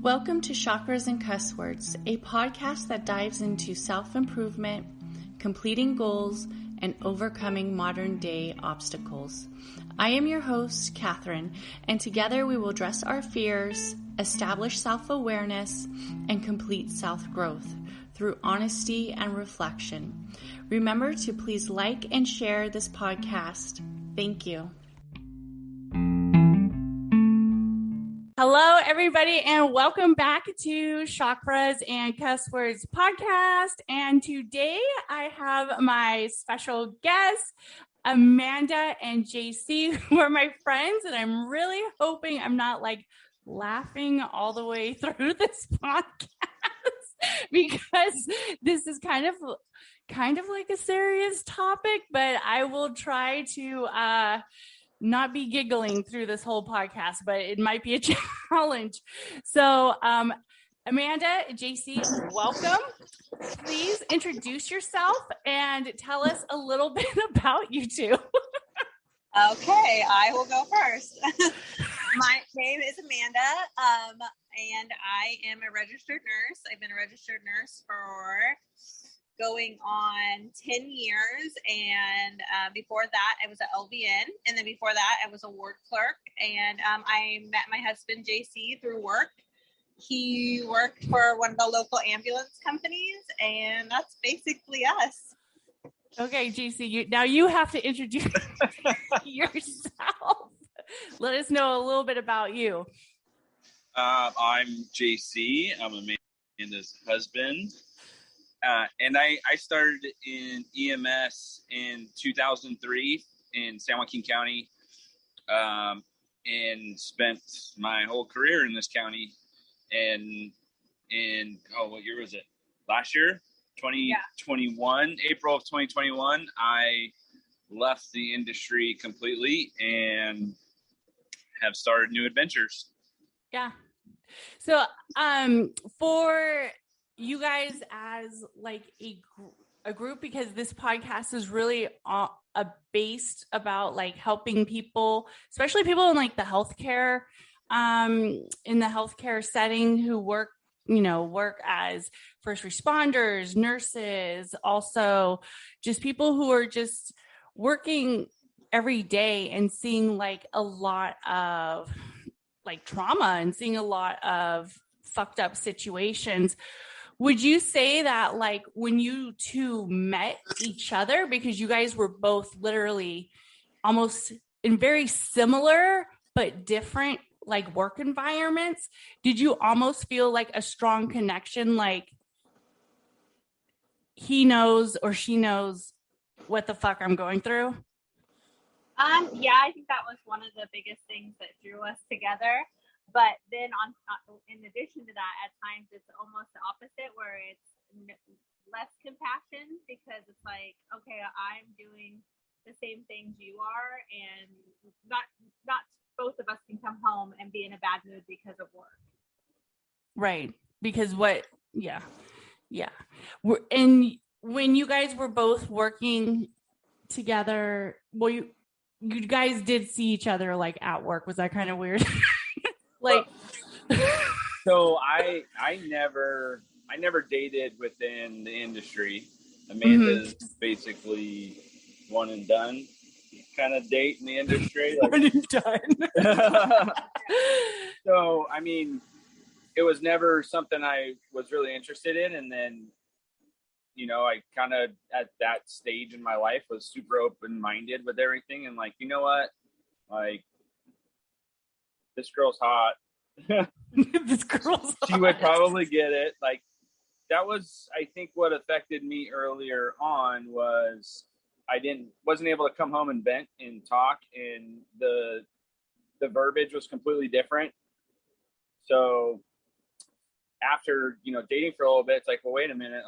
Welcome to Chakras and Cusswords, a podcast that dives into self-improvement, completing goals, and overcoming modern-day obstacles. I am your host, Katherine, and together we will address our fears, establish self-awareness, and complete self-growth through honesty and reflection. Remember to please like and share this podcast. Thank you. Hello, everybody, and welcome back to Chakras and Cusswords Podcast. And today I have my special guests, Amanda and JC, who are my friends, and I'm really hoping I'm not laughing all the way through this podcast because this is kind of like a serious topic, but I will try to not be giggling through this whole podcast, but it might be a challenge. So, Amanda, JC, welcome. Please introduce yourself and tell us a little bit about you two. Okay, I will go first. My name is Amanda, and I am a registered nurse. I've been a registered nurse for going on 10 years, and before that I was an LVN, and then before that I was a ward clerk, and I met my husband JC through work. He worked for one of the local ambulance companies, and that's basically us. Okay, JC, now you have to introduce yourself. Let us know a little bit about you. I'm JC. I'm Amanda's husband. And I started in EMS in 2003 in San Joaquin County, and spent my whole career in this county. And what year was it? Last year, 2021, April of 2021, I left the industry completely and have started new adventures. Yeah. So, for you guys as a group, because this podcast is really based about helping people, especially people in the healthcare, in the healthcare setting who work as first responders, nurses, also just people who are just working every day and seeing a lot of trauma and seeing a lot of fucked up situations. Would you say that when you two met each other, because you guys were both literally almost in very similar but different work environments, did you almost feel a strong connection, he knows or she knows what the fuck I'm going through? Yeah, I think that was one of the biggest things that drew us together. But then in addition to that, at times it's almost the opposite, where it's less compassion, because it's okay, I'm doing the same things you are, and not both of us can come home and be in a bad mood because of work. Right. Because yeah. And when you guys were both working together, well, you guys did see each other at work. Was that kind of weird? So I never dated within the industry. Amanda's basically one and done kind of date in the industry. One and done. So, it was never something I was really interested in. And then, I kind of at that stage in my life was super open-minded with everything. And you know what? This girl's hot. She would probably get it. That was, I think, what affected me earlier on was I wasn't able to come home and vent and talk, and the verbiage was completely different. So after, dating for a little bit, it's well, wait a minute,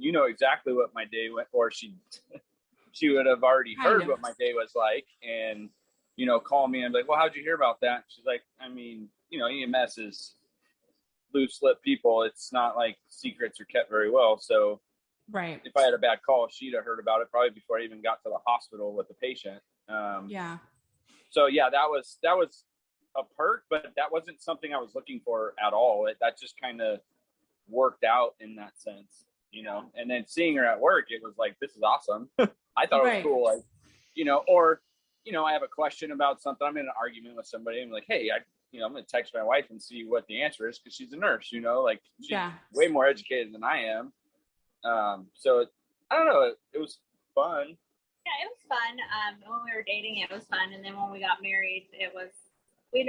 exactly what my day went, or she would have already heard what my day was like, and call me and be well, how'd you hear about that? She's EMS is loose lip people. It's not secrets are kept very well. So right. If I had a bad call, she'd have heard about it probably before I even got to the hospital with the patient. Yeah. So yeah, that was a perk, but that wasn't something I was looking for at all. That just kind of worked out in that sense, you know. And then seeing her at work, it was like, this is awesome. I thought it was cool, like, you know. Or, you know, I have a question about something. I'm in an argument with somebody. I'm like, hey, I'm going to text my wife and see what the answer is, because she's a nurse, you know, like she's way more educated than I am. So I don't know. It was fun. Yeah, it was fun. When we were dating, it was fun. And then when we got married, it was, we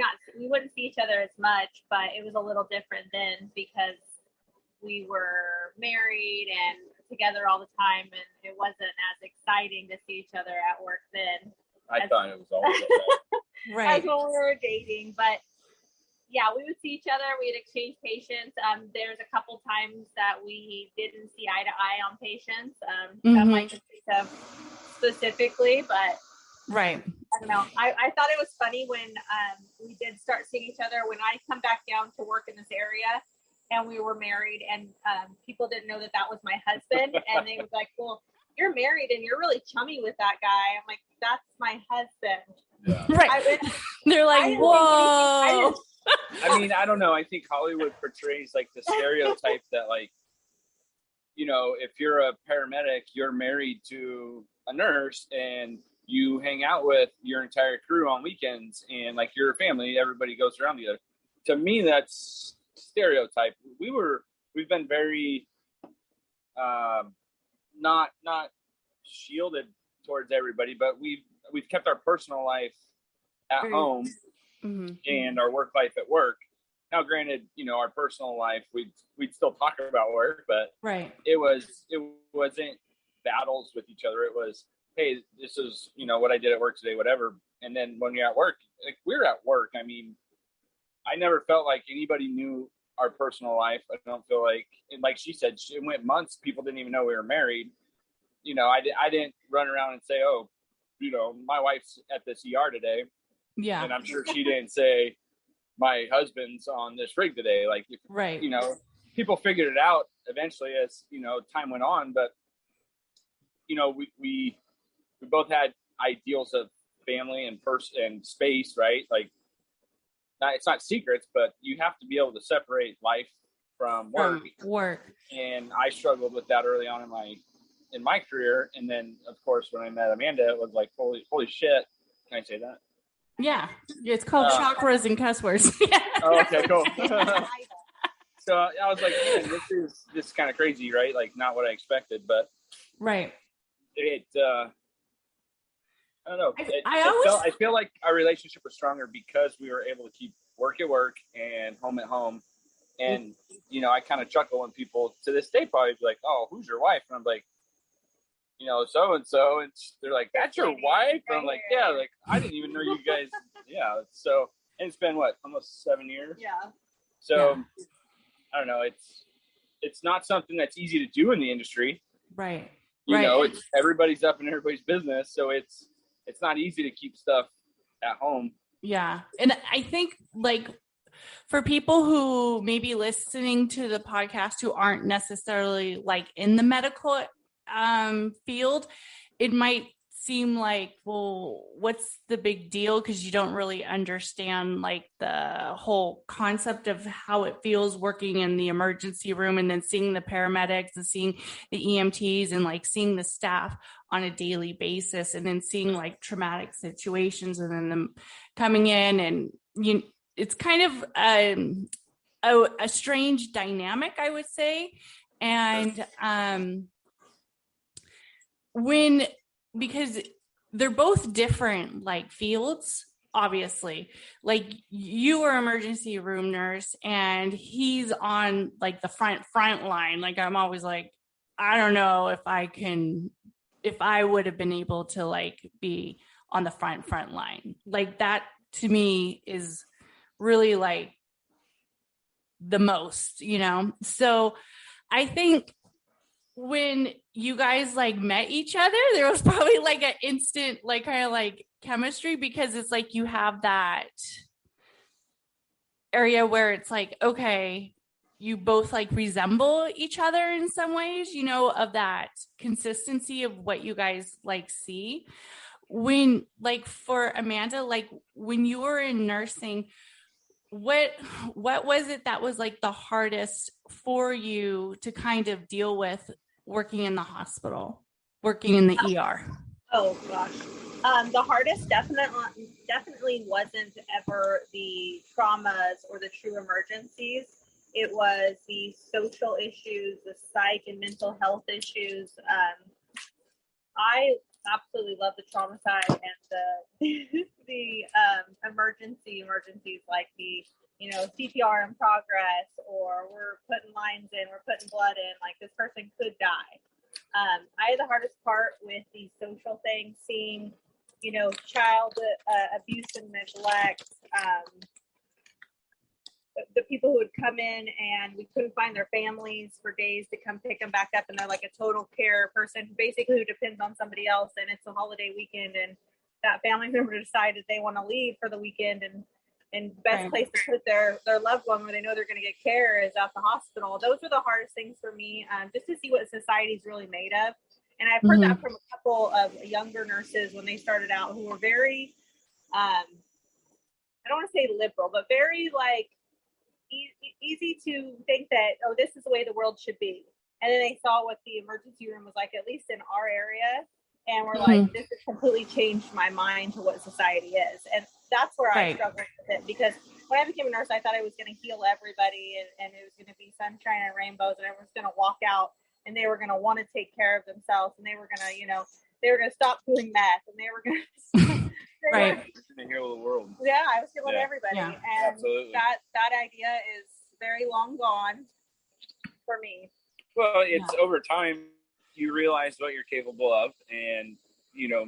wouldn't see each other as much, but it was a little different then because we were married and together all the time, and it wasn't as exciting to see each other at work then. I thought it was always right. As when we were dating, but yeah, we would see each other. We'd exchange patients. There's a couple times that we didn't see eye to eye on patients. That might just think of specifically, but right. I don't know. I thought it was funny when we did start seeing each other. When I come back down to work in this area, and we were married, and people didn't know that was my husband, and they was like, "Well, you're married and you're really chummy with that guy." I'm like, "That's my husband." Yeah. Right. They're like, "Whoa." I mean, I don't know. I think Hollywood portrays like the stereotype that, like, you know, if you're a paramedic, you're married to a nurse and you hang out with your entire crew on weekends, and like your family, everybody goes around together. To me, that's stereotype. We've been very not shielded towards everybody, but we've kept our personal life at home and our work life at work. Now, granted, you know, our personal life, we'd still talk about work, but it wasn't battles with each other. It was, hey, this is, you know, what I did at work today, whatever. And then when you're at work, like, we're at work. I mean, I never felt like anybody knew our personal life. I don't feel like, and like she said, it went months. People didn't even know we were married. You know, I didn't run around and say, oh, you know, my wife's at this ER today. Yeah. And I'm sure she didn't say, my husband's on this rig today. Like, you know, people figured it out eventually as, you know, time went on. But, you know, we both had ideals of family and and space, right? Like, it's not secrets, but you have to be able to separate life from work. And I struggled with that early on in my career. And then, of course, when I met Amanda, it was like, holy shit. Can I say that? Yeah. It's called Chakras and Cusswords. Oh, okay, cool. So I was like, man, this is kind of crazy, right? Like, not what I expected, but it I don't know. I feel like our relationship was stronger because we were able to keep work at work and home at home. And, you know, I kind of chuckle when people to this day probably be like, oh, who's your wife? And I'm like, you know, so-and-so. And they're like, that's your wife? And I'm like, yeah, like, I didn't even know you guys. Yeah. So, and it's been almost 7 years. Yeah. So I don't know. It's not something that's easy to do in the industry. Right. You know, it's everybody's up in everybody's business. So it's not easy to keep stuff at home. Yeah. And I think, like, for people who may be listening to the podcast who aren't necessarily like in the medical field, it might seem like, well, what's the big deal? Because you don't really understand like the whole concept of how it feels working in the emergency room, and then seeing the paramedics and seeing the EMTs and like seeing the staff on a daily basis, and then seeing like traumatic situations and then them coming in, and it's kind of a strange dynamic, I would say. And because they're both different like fields, obviously. Like, you are emergency room nurse and he's on like the front line. Like, I'm always like, I don't know if I would have been able to like be on the front line. Like, that to me is really like the most, you know? So I think when you guys like met each other, there was probably like an instant, like kind of like chemistry, because it's like you have that area where it's like, okay, you both like resemble each other in some ways, you know, of that consistency of what you guys like see. when, like, for Amanda, like when you were in nursing, what was it that was like the hardest for you to kind of deal with working in the hospital, working in the ER? Oh gosh. The hardest definitely wasn't ever the traumas or the true emergencies. It was the social issues, the psych and mental health issues. I absolutely love the trauma side and the emergencies, like the, CPR in progress, or we're putting lines in, we're putting blood in, like this person could die. I had the hardest part with the social things, seeing, child abuse and neglect, the people who would come in and we couldn't find their families for days to come pick them back up, and they're like a total care person who depends on somebody else, and it's a holiday weekend, and that family member decided they want to leave for the weekend, and best place to put their loved one where they know they're going to get care is at the hospital. Those were the hardest things for me, just to see what society's really made of. And I've heard that from a couple of younger nurses when they started out, who were very, I don't want to say liberal, but very like easy to think that, oh, this is the way the world should be. And then they saw what the emergency room was like, at least in our area. And we're like, this has completely changed my mind to what society is. And that's where I struggled with it, because when I became a nurse, I thought I was going to heal everybody, and it was going to be sunshine and rainbows, and everyone's going to walk out and they were going to want to take care of themselves, and they were going to, they were going to stop doing meth, and they were going to heal the world. Yeah, I was healing everybody. Yeah, and absolutely. that idea is very long gone for me. Well, it's over time you realize what you're capable of, and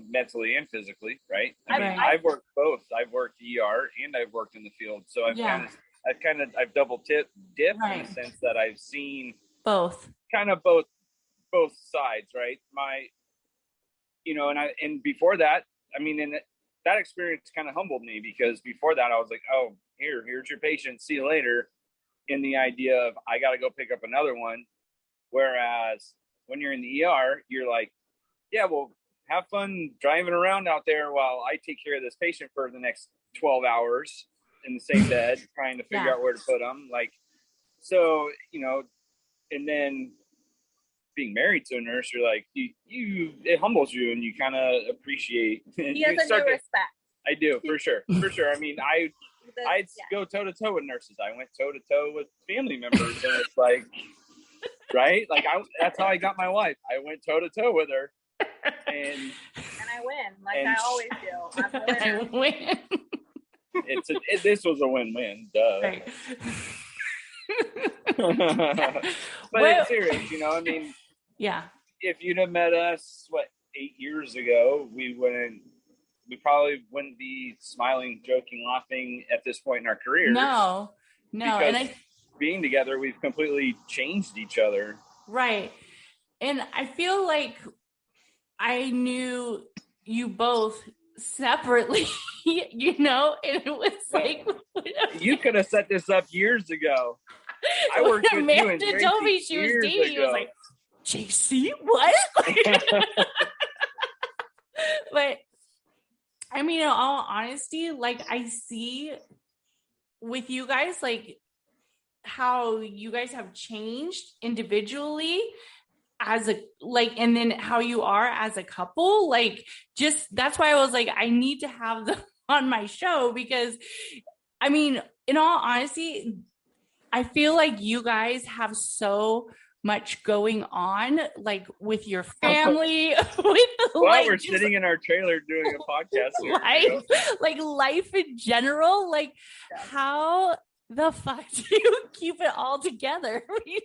mentally and physically, right? I mean, I've worked both. I've worked ER and I've worked in the field, so I've double dipped in the sense that I've seen both sides, right? And before that, I mean, and that experience kind of humbled me, because before that I was like, oh, here's your patient, see you later, in the idea of I got to go pick up another one. Whereas when you're in the ER, you're like, yeah, well, have fun driving around out there while I take care of this patient for the next 12 hours in the same bed, trying to figure out where to put them. Like, so, and then being married to a nurse, you're like, it humbles you, and you kind of appreciate. He has a new respect. I do, for sure. For sure. I mean, I'd go toe to toe with nurses. I went toe to toe with family members, and it's like, right? Like, that's how I got my wife. I went toe to toe with her. And I win, like I always do. I'm a winner. This was a win-win, duh. Right. But it's serious, I mean, if you'd have met us 8 years ago, we probably wouldn't be smiling, joking, laughing at this point in our career. No, because being together, we've completely changed each other, right? And I feel like I knew you both separately, and it was like, you could have set this up years ago. I worked with you and Tracy told me she was dating. He was like, JC, what? But I mean, in all honesty, like, I see with you guys, like, how you guys have changed individually and then how you are as a couple, like, just, that's why I was like, I need to have them on my show, because I mean, in all honesty, I feel like you guys have so much going on, like, with your family, we're sitting in our trailer doing a podcast here, life in general, like, how the fuck do you keep it all together? We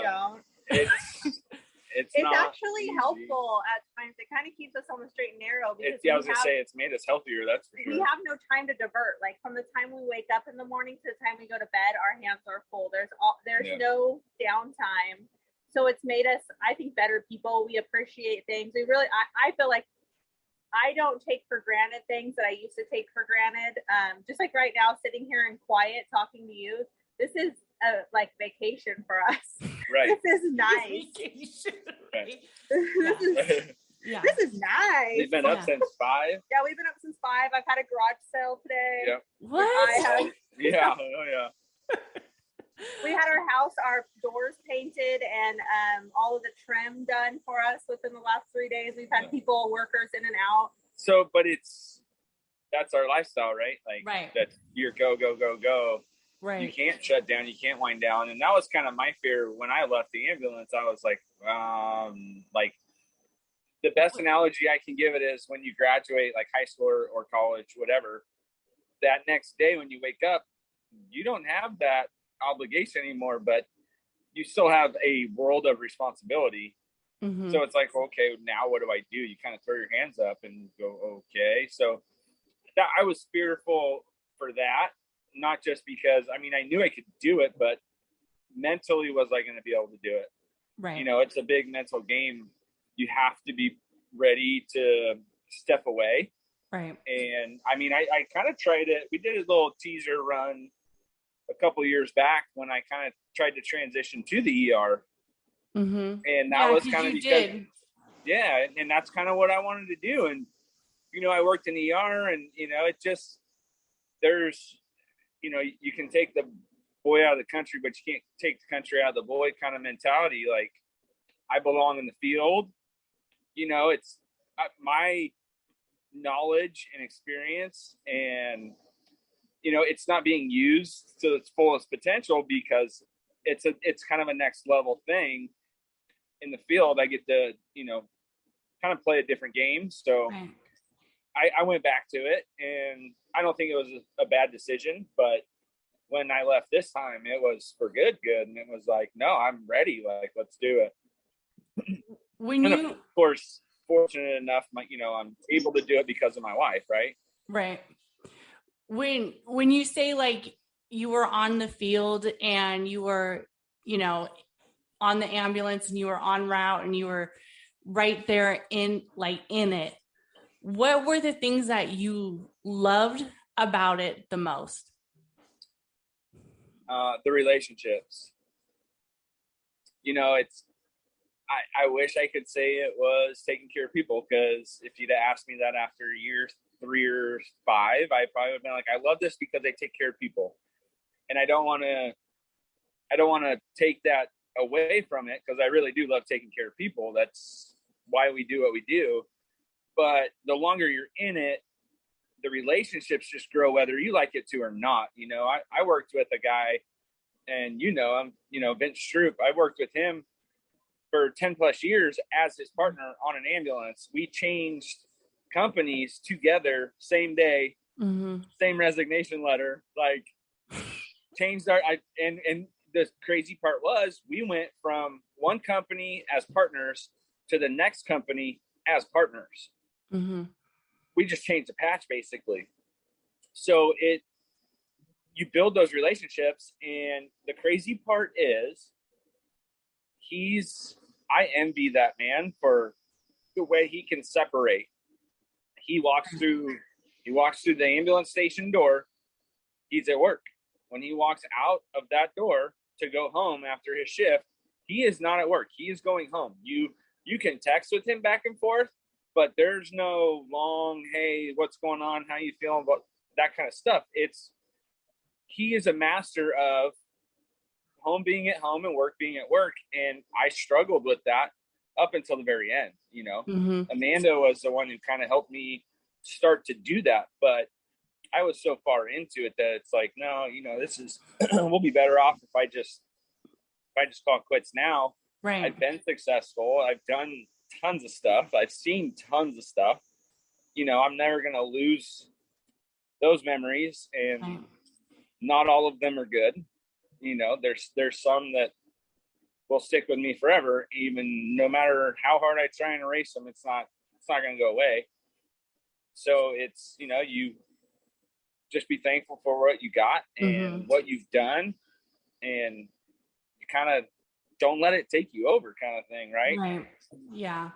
don't. It's actually helpful at times. It kind of keeps us on the straight and narrow, because I was gonna say it's made us healthier. That's for sure. We have no time to divert. Like, from the time we wake up in the morning to the time we go to bed, our hands are full. There's no downtime. So it's made us, I think, better people. We appreciate things. We really, I feel like I don't take for granted things that I used to take for granted. Just like right now, sitting here in quiet talking to you, this is like vacation for us. Right. This is nice. Vacation. Right. Yeah. This is nice. We've been up since 5. Yeah, we've been up since 5. I've had a garage sale today. Yep. What? Yeah. Oh, yeah. We had our house, our doors painted, and all of the trim done for us within the last 3 days. We've had people, workers in and out. So, but that's our lifestyle, right? Like, right. That's your go, go, go, go. Right. You can't shut down. You can't wind down. And that was kind of my fear when I left the ambulance. I was like the best analogy I can give it is when you graduate, like high school or college, whatever, that next day when you wake up, you don't have that obligation anymore, but you still have a world of responsibility. Mm-hmm. So it's like, okay, now what do I do? You kind of throw your hands up and go, okay. So that I was fearful for that, not just because, I mean, I knew I could do it, but mentally was I going to be able to do it? Right. You know, it's a big mental game. You have to be ready to step away. Right. And I mean, I kind of tried it. We did a little teaser run a couple of years back when I kind of tried to transition to the ER. Mm-hmm. And that was kind of because, yeah, and that's kind of what I wanted to do. And, you know, I worked in ER and, you know, it just, there's, you know, you can take the boy out of the country, but you can't take the country out of the boy kind of mentality. Like, I belong in the field. You know, it's my knowledge and experience, and, you know, it's not being used to its fullest potential because it's kind of a next level thing in the field. I get to, you know, kind of play a different game. So right. I went back to it, and I don't think it was a bad decision, but when I left this time, it was for good. And it was like, no, I'm ready. Like, let's do it. Of course, fortunate enough, you know, I'm able to do it because of my wife. Right. Right. When you say like you were on the field and you were, you know, on the ambulance and you were en route and you were right there in it, what were the things that you loved about it the most? The relationships. You know, I wish I could say it was taking care of people, because if you'd asked me that after year 3 or 5, I probably would have been like, I love this because they take care of people. And I don't want to take that away from it, because I really do love taking care of people. That's why we do what we do. But the longer you're in it, the relationships just grow, whether you like it to or not. You know, I worked with a guy, and you know him, you know, Vince Stroop. I worked with him for 10 plus years as his partner on an ambulance. We changed companies together, same day, mm-hmm. same resignation letter, like changed and the crazy part was we went from one company as partners to the next company as partners. Mm-hmm. We just changed the patch basically. So you build those relationships, and the crazy part is I envy that man for the way he can separate. He walks through the ambulance station door. He's at work. When he walks out of that door to go home after his shift, he is not at work. He is going home. You can text with him back and forth, but there's no long, hey, what's going on? How you feeling? About that kind of stuff. He is a master of home being at home and work being at work. And I struggled with that up until the very end. You know, mm-hmm. Amanda was the one who kind of helped me start to do that. But I was so far into it that it's like, no, you know, this is, we'll be better off if I just call it quits now. Right. I've been successful. I've done tons of stuff. I've seen tons of stuff. You know, I'm never going to lose those memories, and not all of them are good. You know, there's some that will stick with me forever, even no matter how hard I try and erase them. It's not going to go away. So it's, you know, you just be thankful for what you got and mm-hmm. what you've done, and you kind of don't let it take you over, kind of thing. Right. Yeah.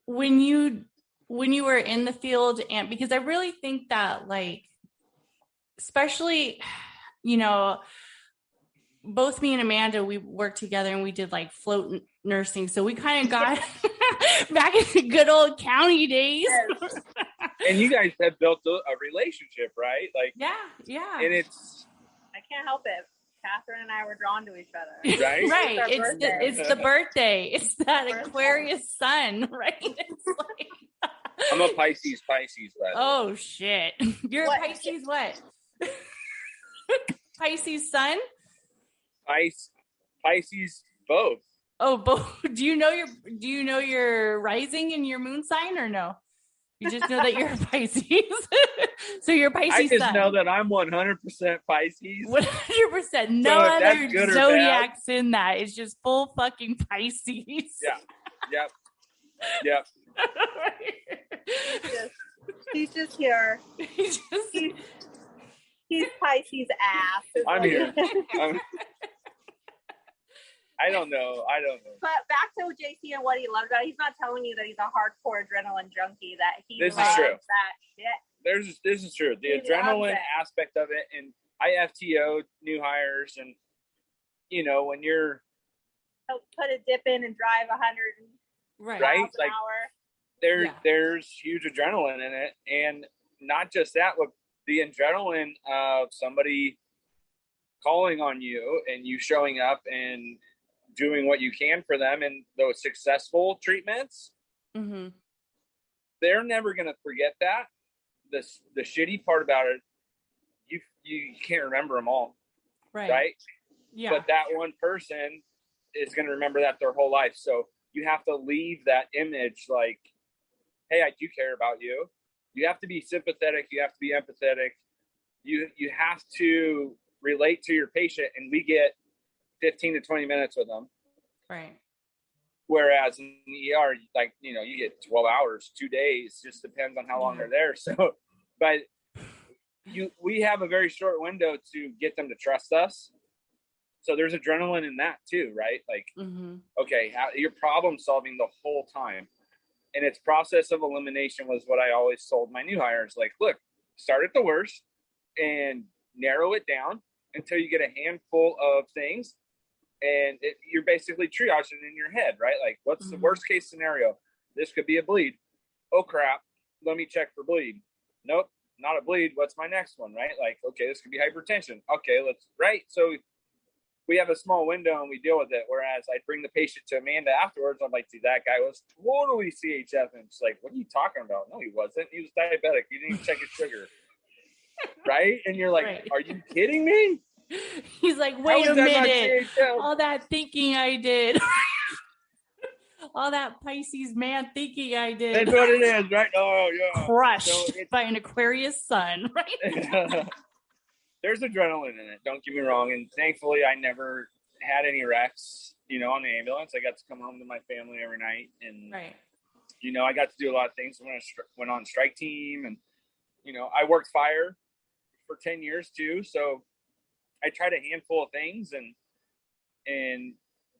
When you were in the field, and because I really think that, like, especially, you know, both me and Amanda, we worked together and we did like float nursing. So we kind of got, Back in the good old county days. Yes. And you guys have built a relationship, right? Like, Yeah. And it's, I can't help it. Catherine and I were drawn to each other. Right? Right. It's It's the birthday. It's that Aquarius sun, right? It's like I'm a Pisces, by the way. Oh shit. You're What? a Pisces what? Pisces sun? Pisces both. Oh, both. Do you know your rising and your moon sign or no? You just know that you're a Pisces. So you're Pisces I just sun. know that I'm 100% Pisces. 100%. No So if that's other good or zodiacs in that. It's just full fucking Pisces. Yeah. Yep. He's just here. He's Pisces ass. I'm here. I don't know. But back to JC and what he loved about it. He's not telling you that he's a hardcore adrenaline junkie. That he This is loves true. that shit. This is true. The He adrenaline loves it. aspect of it, and I FTO new hires, and when you're He'll put a dip in and drive 100 Right. Right? miles an Like, hour. there's huge adrenaline in it, and not just that, but the adrenaline of somebody calling on you and you showing up and doing what you can for them, and those successful treatments, Mm-hmm. they're never going to forget that. The shitty part about it, you can't remember them all, right? Yeah. But that one person is going to remember that their whole life. So you have to leave that image like, hey, I do care about you. You have to be sympathetic. You have to be empathetic. You have to relate to your patient, and we get 15 to 20 minutes with them. Right. Whereas in the ER, like, you get 12 hours, 2 days, just depends on how long they're there. So, but we have a very short window to get them to trust us. So there's adrenaline in that too, right? Like, okay, you're problem solving the whole time. And it's process of elimination was what I always told my new hires. Like, look, start at the worst and narrow it down until you get a handful of things. And you're basically triaging in your head, right? Like, what's the worst case scenario? This could be a bleed. Oh, crap. Let me check for bleed. Nope, not a bleed. What's my next one, right? Like, okay, this could be hypertension. Okay, right? So we have a small window and we deal with it. Whereas I'd bring the patient to Amanda afterwards. I'm like, see, that guy was totally CHF. And she's like, what are you talking about? No, he wasn't. He was diabetic. He didn't even check his sugar. Right? And you're like, Are you kidding me? He's like, wait a minute. All that thinking I did. All that Pisces man thinking I did. That's what it is, right? Oh, yeah. Crushed So by an Aquarius sun, right? There's adrenaline in it. Don't get me wrong. And thankfully, I never had any wrecks, on the ambulance. I got to come home to my family every night. And, I got to do a lot of things when I went on strike team. And, I worked fire for 10 years too. So I tried a handful of things, and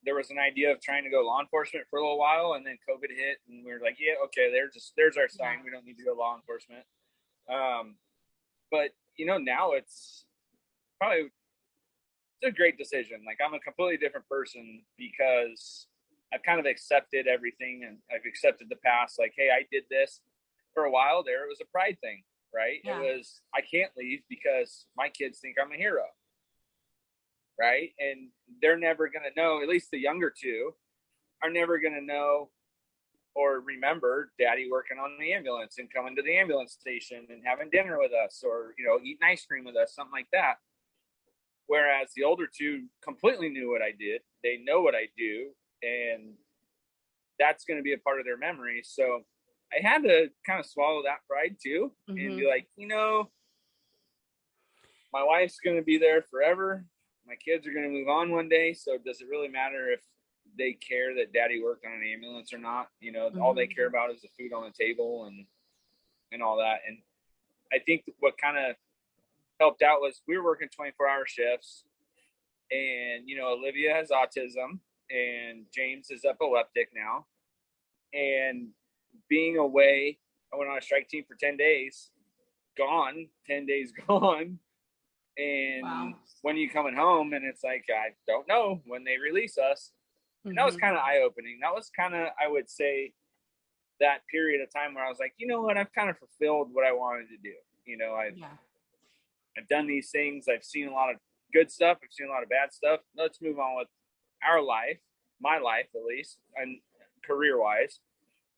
there was an idea of trying to go law enforcement for a little while, and then COVID hit, and we were like, yeah, okay, there's our sign. We don't need to go law enforcement. But now it's a great decision. Like, I'm a completely different person because I've kind of accepted everything, and I've accepted the past. Like, hey, I did this for a while there. It was a pride thing, right? Yeah. It was, I can't leave because my kids think I'm a hero. Right. And they're never going to know, at least the younger two are never going to know or remember daddy working on the ambulance and coming to the ambulance station and having dinner with us, or, eating ice cream with us, something like that. Whereas the older two completely knew what I did. They know what I do, and that's going to be a part of their memory. So I had to kind of swallow that pride too, and be like, my wife's going to be there forever. My kids are going to move on one day. So does it really matter if they care that daddy worked on an ambulance or not? All they care about is the food on the table and all that. And I think what kind of helped out was we were working 24-hour shifts, and, Olivia has autism and James is epileptic now. And being away, I went on a strike team for 10 days, 10 days gone. And when are you coming home? And it's like, I don't know when they release us. And that was kind of eye-opening. That was kind of, I would say, that period of time where I was like, you know what, I've kind of fulfilled what I wanted to do. You know, I've done these things. I've seen a lot of good stuff. I've seen a lot of bad stuff. Let's move on with our life, my life at least, and career-wise.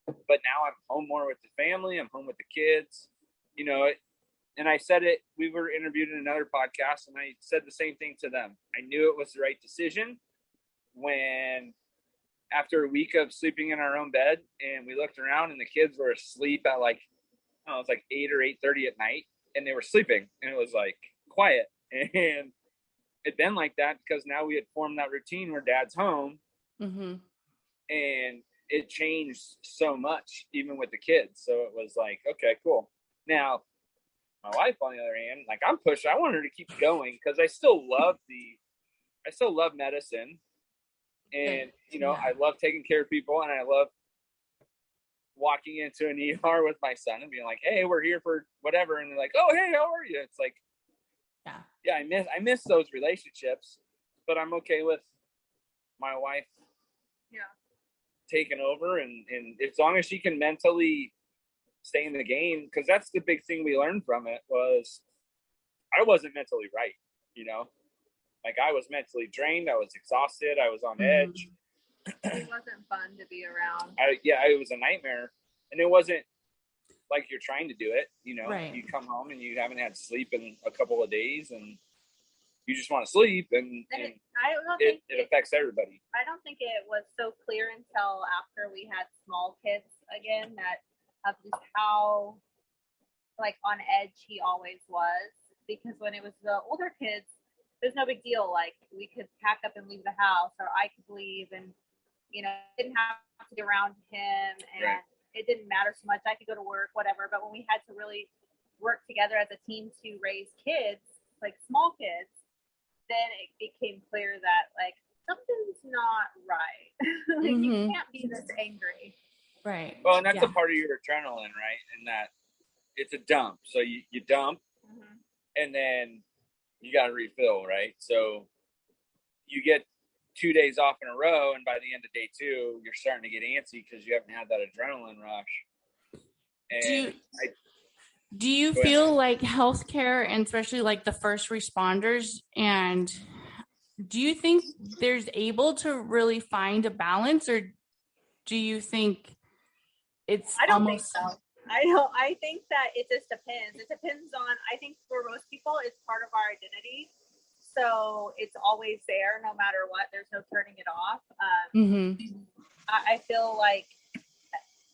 But now I'm home more with the family. I'm home with the kids. You know, and I said it, we were interviewed in another podcast, and I said the same thing to them. I knew it was the right decision when, after a week of sleeping in our own bed, and we looked around and the kids were asleep at like, I don't know, it was like 8 or 8:30 at night, and they were sleeping, and it was like quiet. And it'd been like that because now we had formed that routine where Dad's home, and it changed so much, even with the kids. So it was like, okay, cool. Now, my wife, on the other hand, like, I'm pushing. I want her to keep going because I still love medicine. And, you know, I love taking care of people, and I love walking into an ER with my son and being like, hey, we're here for whatever. And they're like, oh, hey, how are you? It's like, I miss those relationships, but I'm okay with my wife taking over. And as long as she can mentally stay in the game, because that's the big thing we learned from it was I wasn't mentally right, you know? Like, I was mentally drained. I was exhausted. I was on edge. It wasn't fun to be around. It was a nightmare. And it wasn't like you're trying to do it, you know? Right. You come home and you haven't had sleep in a couple of days, and you just want to sleep, and it affects everybody. I don't think it was so clear until after we had small kids again that of just how, like, on edge he always was. Because when it was the older kids, there's no big deal. Like, we could pack up and leave the house, or I could leave, and, you know, didn't have to be around him, and it didn't matter so much. I could go to work, whatever. But when we had to really work together as a team to raise kids, like small kids, then it became clear that, like, something's not right. Like, you can't be this angry. Right. Well, and that's a part of your adrenaline, right? And that it's a dump. So you dump, and then you got to refill, right? So you get 2 days off in a row, and by the end of day 2, you're starting to get antsy because you haven't had that adrenaline rush. And do you feel like healthcare, and especially like the first responders, and do you think there's able to really find a balance, or do you think it's I don't think so. I think that it just depends. It depends on, I think for most people, it's part of our identity. So it's always there no matter what. There's no turning it off. I feel like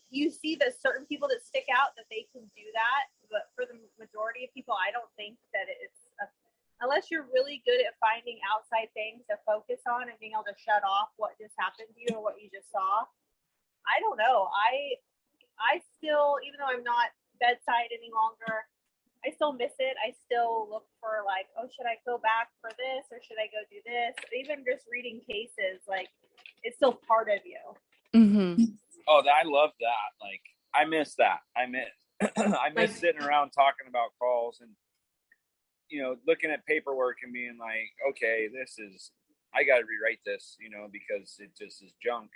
you see the certain people that stick out that they can do that. But for the majority of people, I don't think that unless you're really good at finding outside things to focus on and being able to shut off what just happened to you or what you just saw. I don't know. I still, even though I'm not bedside any longer, I still miss it. I still look for, like, oh, should I go back for this, or should I go do this? Even just reading cases, like, it's still part of you. Oh, I love that. Like, I miss that. I miss sitting around talking about calls and, you know, looking at paperwork and being like, okay, I got to rewrite this, you know, because it just is junk.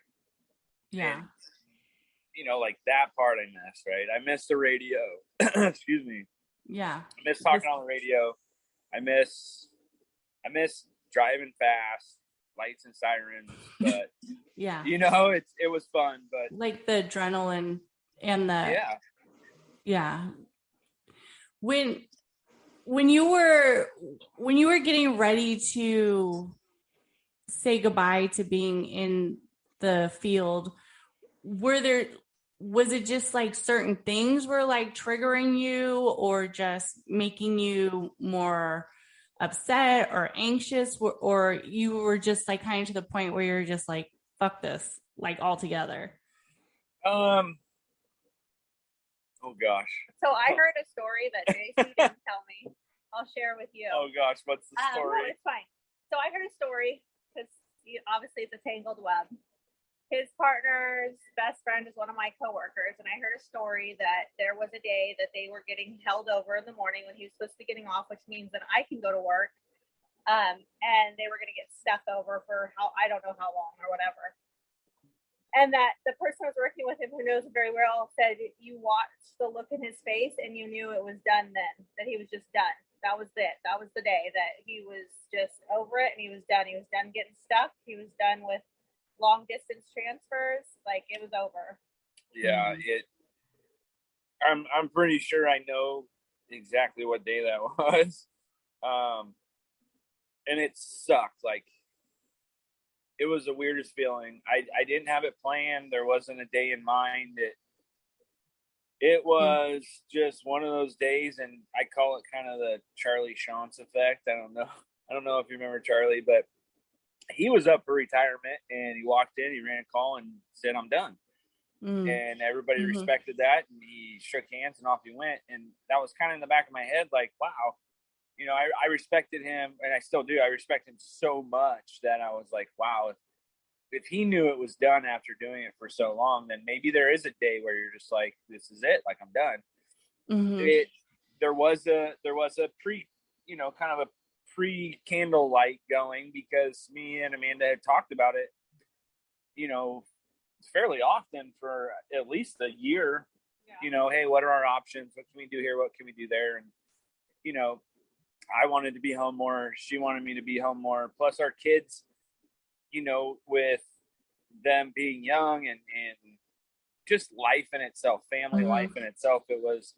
Yeah. And, you know, like, that part I miss, right? I miss the radio. Excuse me. Yeah. I miss talking on the radio. I miss driving fast, lights and sirens. But you know, it was fun. But like the adrenaline and the when you were getting ready to say goodbye to being in the field, was it just like certain things were like triggering you, or just making you more upset or anxious, or you were just like kind of to the point where you're just like, fuck this, like, altogether? Oh gosh. So I heard a story that JC didn't tell me. I'll share with you. Oh gosh, what's the story? No, it's fine. So I heard a story because obviously it's a tangled web. His partner's best friend is one of my coworkers, and I heard a story that there was a day that they were getting held over in the morning when he was supposed to be getting off, which means that I can go to work. And they were going to get stuff over for I don't know how long or whatever. And that the person I was working with him, who knows him very well, said you watched the look in his face and you knew it was done then, that he was just done. That was it. That was the day that he was just over it and he was done. He was done getting stuff. He was done with long distance transfers. Like, it was over. Yeah, I'm pretty sure I know exactly what day that was. And it sucked. Like, it was the weirdest feeling. I didn't have it planned. There wasn't a day in mind. It was just one of those days, and I call it kind of the Charlie Shantz effect. I don't know if you remember Charlie, but he was up for retirement, and he walked in, he ran a call and said, "I'm done." And everybody respected that, and he shook hands and off he went. And that was kind of in the back of my head, like, wow, you know, I respected him, and I still do. I respect him so much that I was like, wow, if he knew it was done after doing it for so long, then maybe there is a day where you're just like, this is it, like, I'm done. There was a pre, you know, kind of a pre-candlelight going, because me and Amanda had talked about it, you know, fairly often for at least a year. You know, hey, what are our options? What can we do here? What can we do there? And, you know, I wanted to be home more. She wanted me to be home more. Plus our kids, you know, with them being young and just life in itself, family life in itself, it was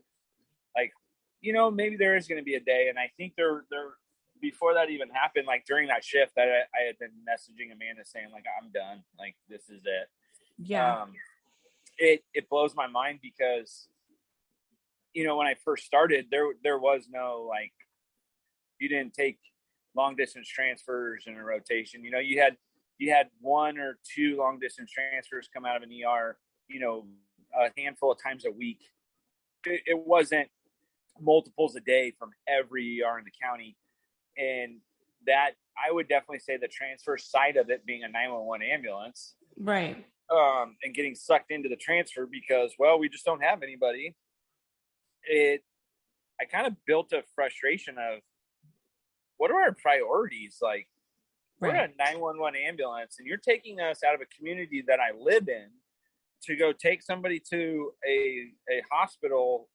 like, you know, maybe there is going to be a day. And I think there before that even happened, like during that shift, I had been messaging Amanda saying, like, I'm done. Like, this is it. Yeah. It blows my mind because, you know, when I first started, there was no, like, you didn't take long distance transfers in a rotation. You know, you had one or two long distance transfers come out of an ER, you know, a handful of times a week. It wasn't multiples a day from every ER in the county. And that, I would definitely say the transfer side of it being a 911 ambulance. Right. And getting sucked into the transfer because, well, we just don't have anybody. I kind of built a frustration of, what are our priorities? Like, we're a 911 ambulance, and you're taking us out of a community that I live in to go take somebody to a hospital,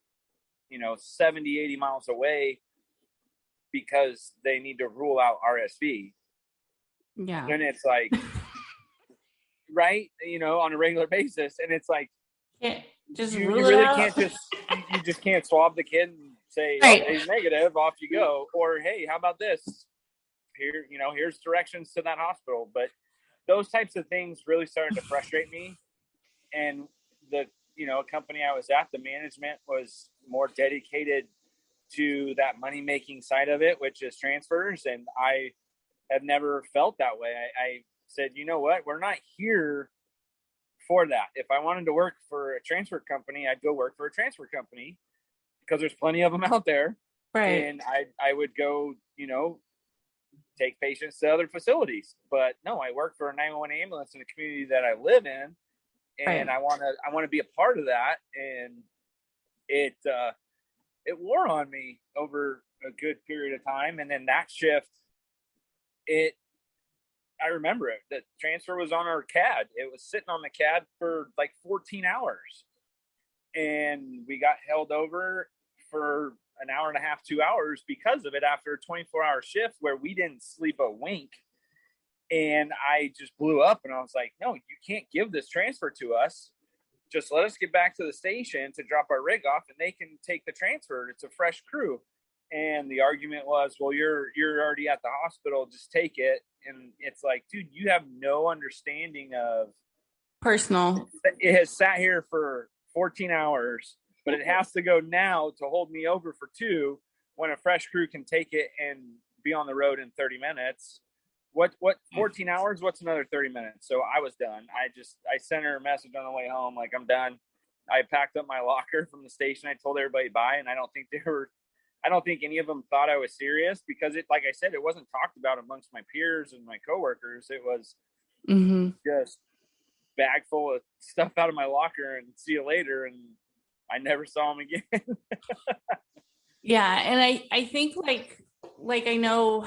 you know, 70, 80 miles away because they need to rule out RSV. Yeah. And it's like, right, you know, on a regular basis. And it's like, you really can't you just can't swab the kid and say, oh, he's negative, off you go. Or, hey, how about this? Here, you know, here's directions to that hospital. But those types of things really started to frustrate me. And the, you know, company I was at, the management was more dedicated to that money-making side of it, which is transfers. And I have never felt that way. I said, you know what, we're not here for that. If I wanted to work for a transfer company, I'd go work for a transfer company because there's plenty of them out there. Right. And I would go, you know, take patients to other facilities. But no, I work for a 911 ambulance in a community that I live in, and I want to be a part of that. And it wore on me over a good period of time. And then that shift, I remember it. The transfer was on our CAD. It was sitting on the CAD for like 14 hours. And we got held over for an hour and a half, 2 hours because of it after a 24-hour shift where we didn't sleep a wink. And I just blew up and I was like, no, you can't give this transfer to us. Just let us get back to the station to drop our rig off and they can take the transfer. It's a fresh crew. And the argument was, well, you're already at the hospital, just take it. And it's like, dude, you have no understanding of personal. It has sat here for 14 hours, but it has to go now to hold me over for 2 when a fresh crew can take it and be on the road in 30 minutes. What 14 hours? What's another 30 minutes? So I was done. I sent her a message on the way home, like, I'm done. I packed up my locker from the station. I told everybody bye. And I don't think any of them thought I was serious because it, like I said, it wasn't talked about amongst my peers and my coworkers. It was just bag full of stuff out of my locker and see you later. And I never saw them again. Yeah. And I think like I know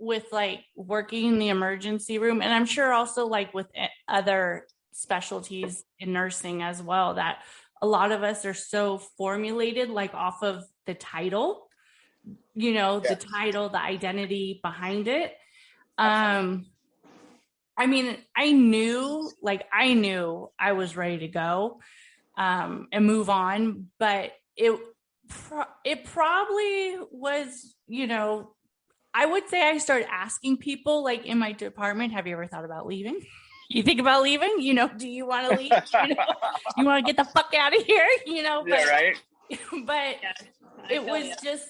with like working in the emergency room, and I'm sure also like with other specialties in nursing as well, that a lot of us are so formulated like off of the title, the title, the identity behind it. I mean, I knew I was ready to go and move on, but it probably was, I would say I started asking people like in my department, have you ever thought about leaving? You think about leaving? Do you want to leave? You want to get the fuck out of here? But, yeah, right. But it was just,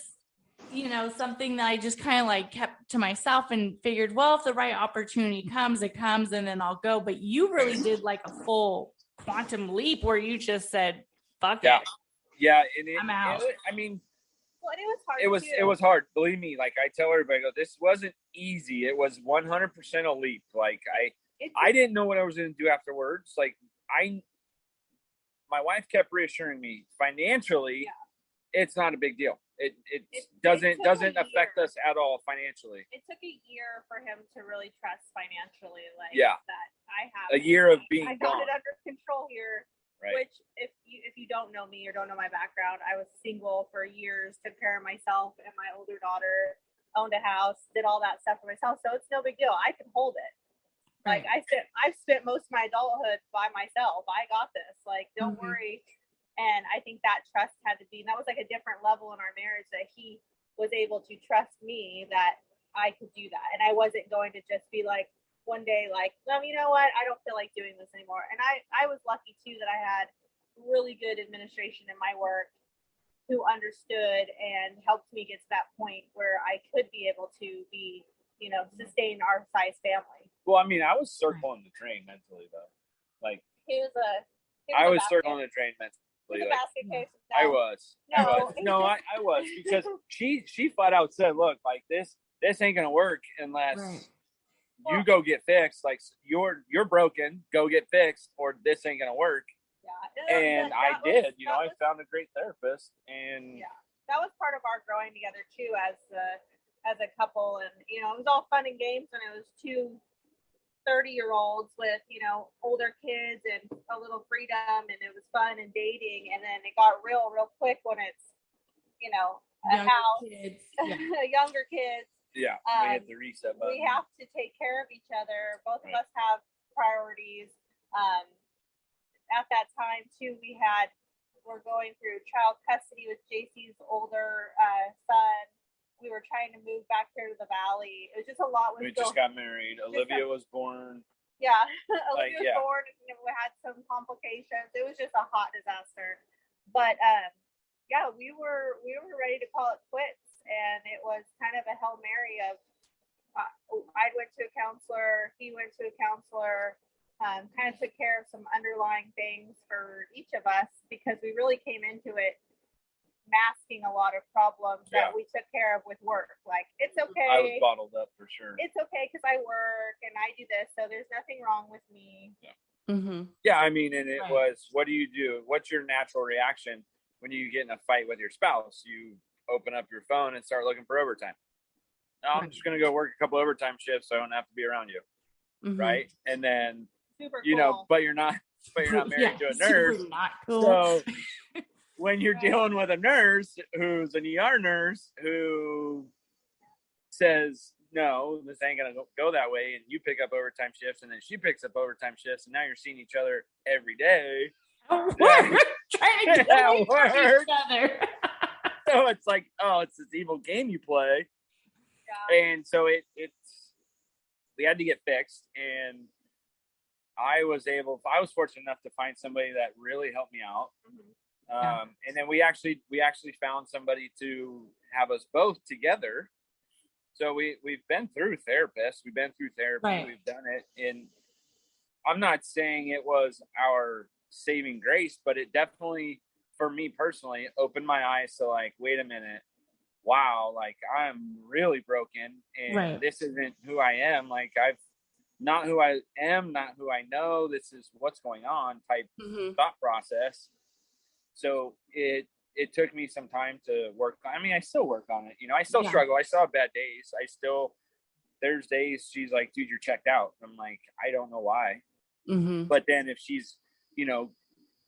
something that I just kind of like kept to myself and figured, well, if the right opportunity comes, it comes, and then I'll go. But you really did like a full quantum leap where you just said, fuck it. Yeah. I'm out. Well, it was hard. It was hard. Believe me. Like I tell everybody, this wasn't easy. It was 100% a leap. Like I didn't know what I was going to do afterwards. Like my wife kept reassuring me financially, it's not a big deal. It doesn't affect us at all financially. It took a year for him to really trust financially, like that I have a year of being I got it under control here. Right. Which if you don't know me or don't know my background, I was single for years, took care of myself and my older daughter, owned a house, did all that stuff for myself. So it's no big deal. I can hold it. Like I've spent most of my adulthood by myself. I got this. Like, don't worry. And I think that trust had to be, and that was like a different level in our marriage, that he was able to trust me that I could do that. And I wasn't going to just be like one day, like, well, you know what? I don't feel like doing this anymore. And I was lucky too that I had really good administration in my work who understood and helped me get to that point where I could be able to be, sustain our size family. Well, I mean, I was circling the train mentally though. Like I was circling the train mentally. Like, basket case. No. I was because she flat out said, look, like this ain't gonna work unless you go get fixed. Like you're broken, go get fixed, or this ain't gonna work. And I did. I found a great therapist, and that was part of our growing together too as a couple. And it was all fun and games when it was two 30-year-olds with older kids and a little freedom, and it was fun and dating. And then it got real quick when it's a house, kids. Younger kids. We hit the reset button. We have to take care of each other. Both of us have priorities. At that time too, we're going through child custody with JC's older son. We were trying to move back here to the valley. It was just a lot. We just got married. Olivia was born. Yeah, Olivia was born. And we had some complications. It was just a hot disaster. But we were ready to call it quits, and it was kind of a Hail Mary of I went to a counselor, he went to a counselor, kind of took care of some underlying things for each of us because we really came into it masking a lot of problems that we took care of with work. Like, it's okay. I was bottled up for sure. It's okay because I work and I do this, so there's nothing wrong with me. Yeah, I mean, and it was, what do you do? What's your natural reaction when you get in a fight with your spouse? You open up your phone and start looking for overtime. No, I'm just going to go work a couple overtime shifts so I don't have to be around you. Right? And then, super cool. but you're not married to a nurse. Not cool. So when you're dealing with a nurse who's an ER nurse who says, no, this ain't going to go that way, and you pick up overtime shifts, and then she picks up overtime shifts, and now you're seeing each other every day. We're trying to kill each other. So it's like, it's this evil game you play. Yeah. And so we had to get fixed, and I was fortunate enough to find somebody that really helped me out. And then we actually found somebody to have us both together. So we've been through therapists, we've been through therapy, we've done it. And I'm not saying it was our saving grace, but it definitely, for me personally, opened my eyes to like, wait a minute, wow, like I'm really broken, and this isn't who I am. Like not who I am, not who I know. This is what's going on type thought process. So it took me some time to work. I mean, I still work on it. I still struggle. I still have bad days. I still there's days she's like, dude, you're checked out. I'm like, I don't know why. Mm-hmm. But then if she's,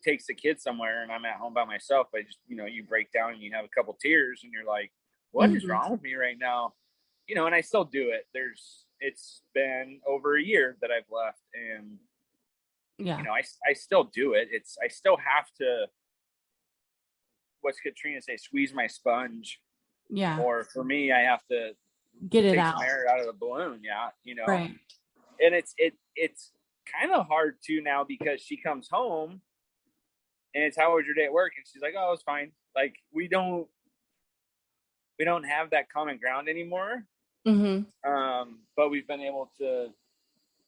takes the kids somewhere and I'm at home by myself, I just, you break down and you have a couple tears and you're like, what is wrong with me right now? And I still do it. It's been over a year that I've left, and I still do it. I still have to, what's Katrina say, squeeze my sponge. Yeah. Or for me, I have to get it take out. some air out of the balloon. Yeah. Right. And it's kind of hard too now, because she comes home and it's, how was your day at work? And she's like, oh, it's fine. Like, we don't have that common ground anymore. Mm-hmm. But we've been able to.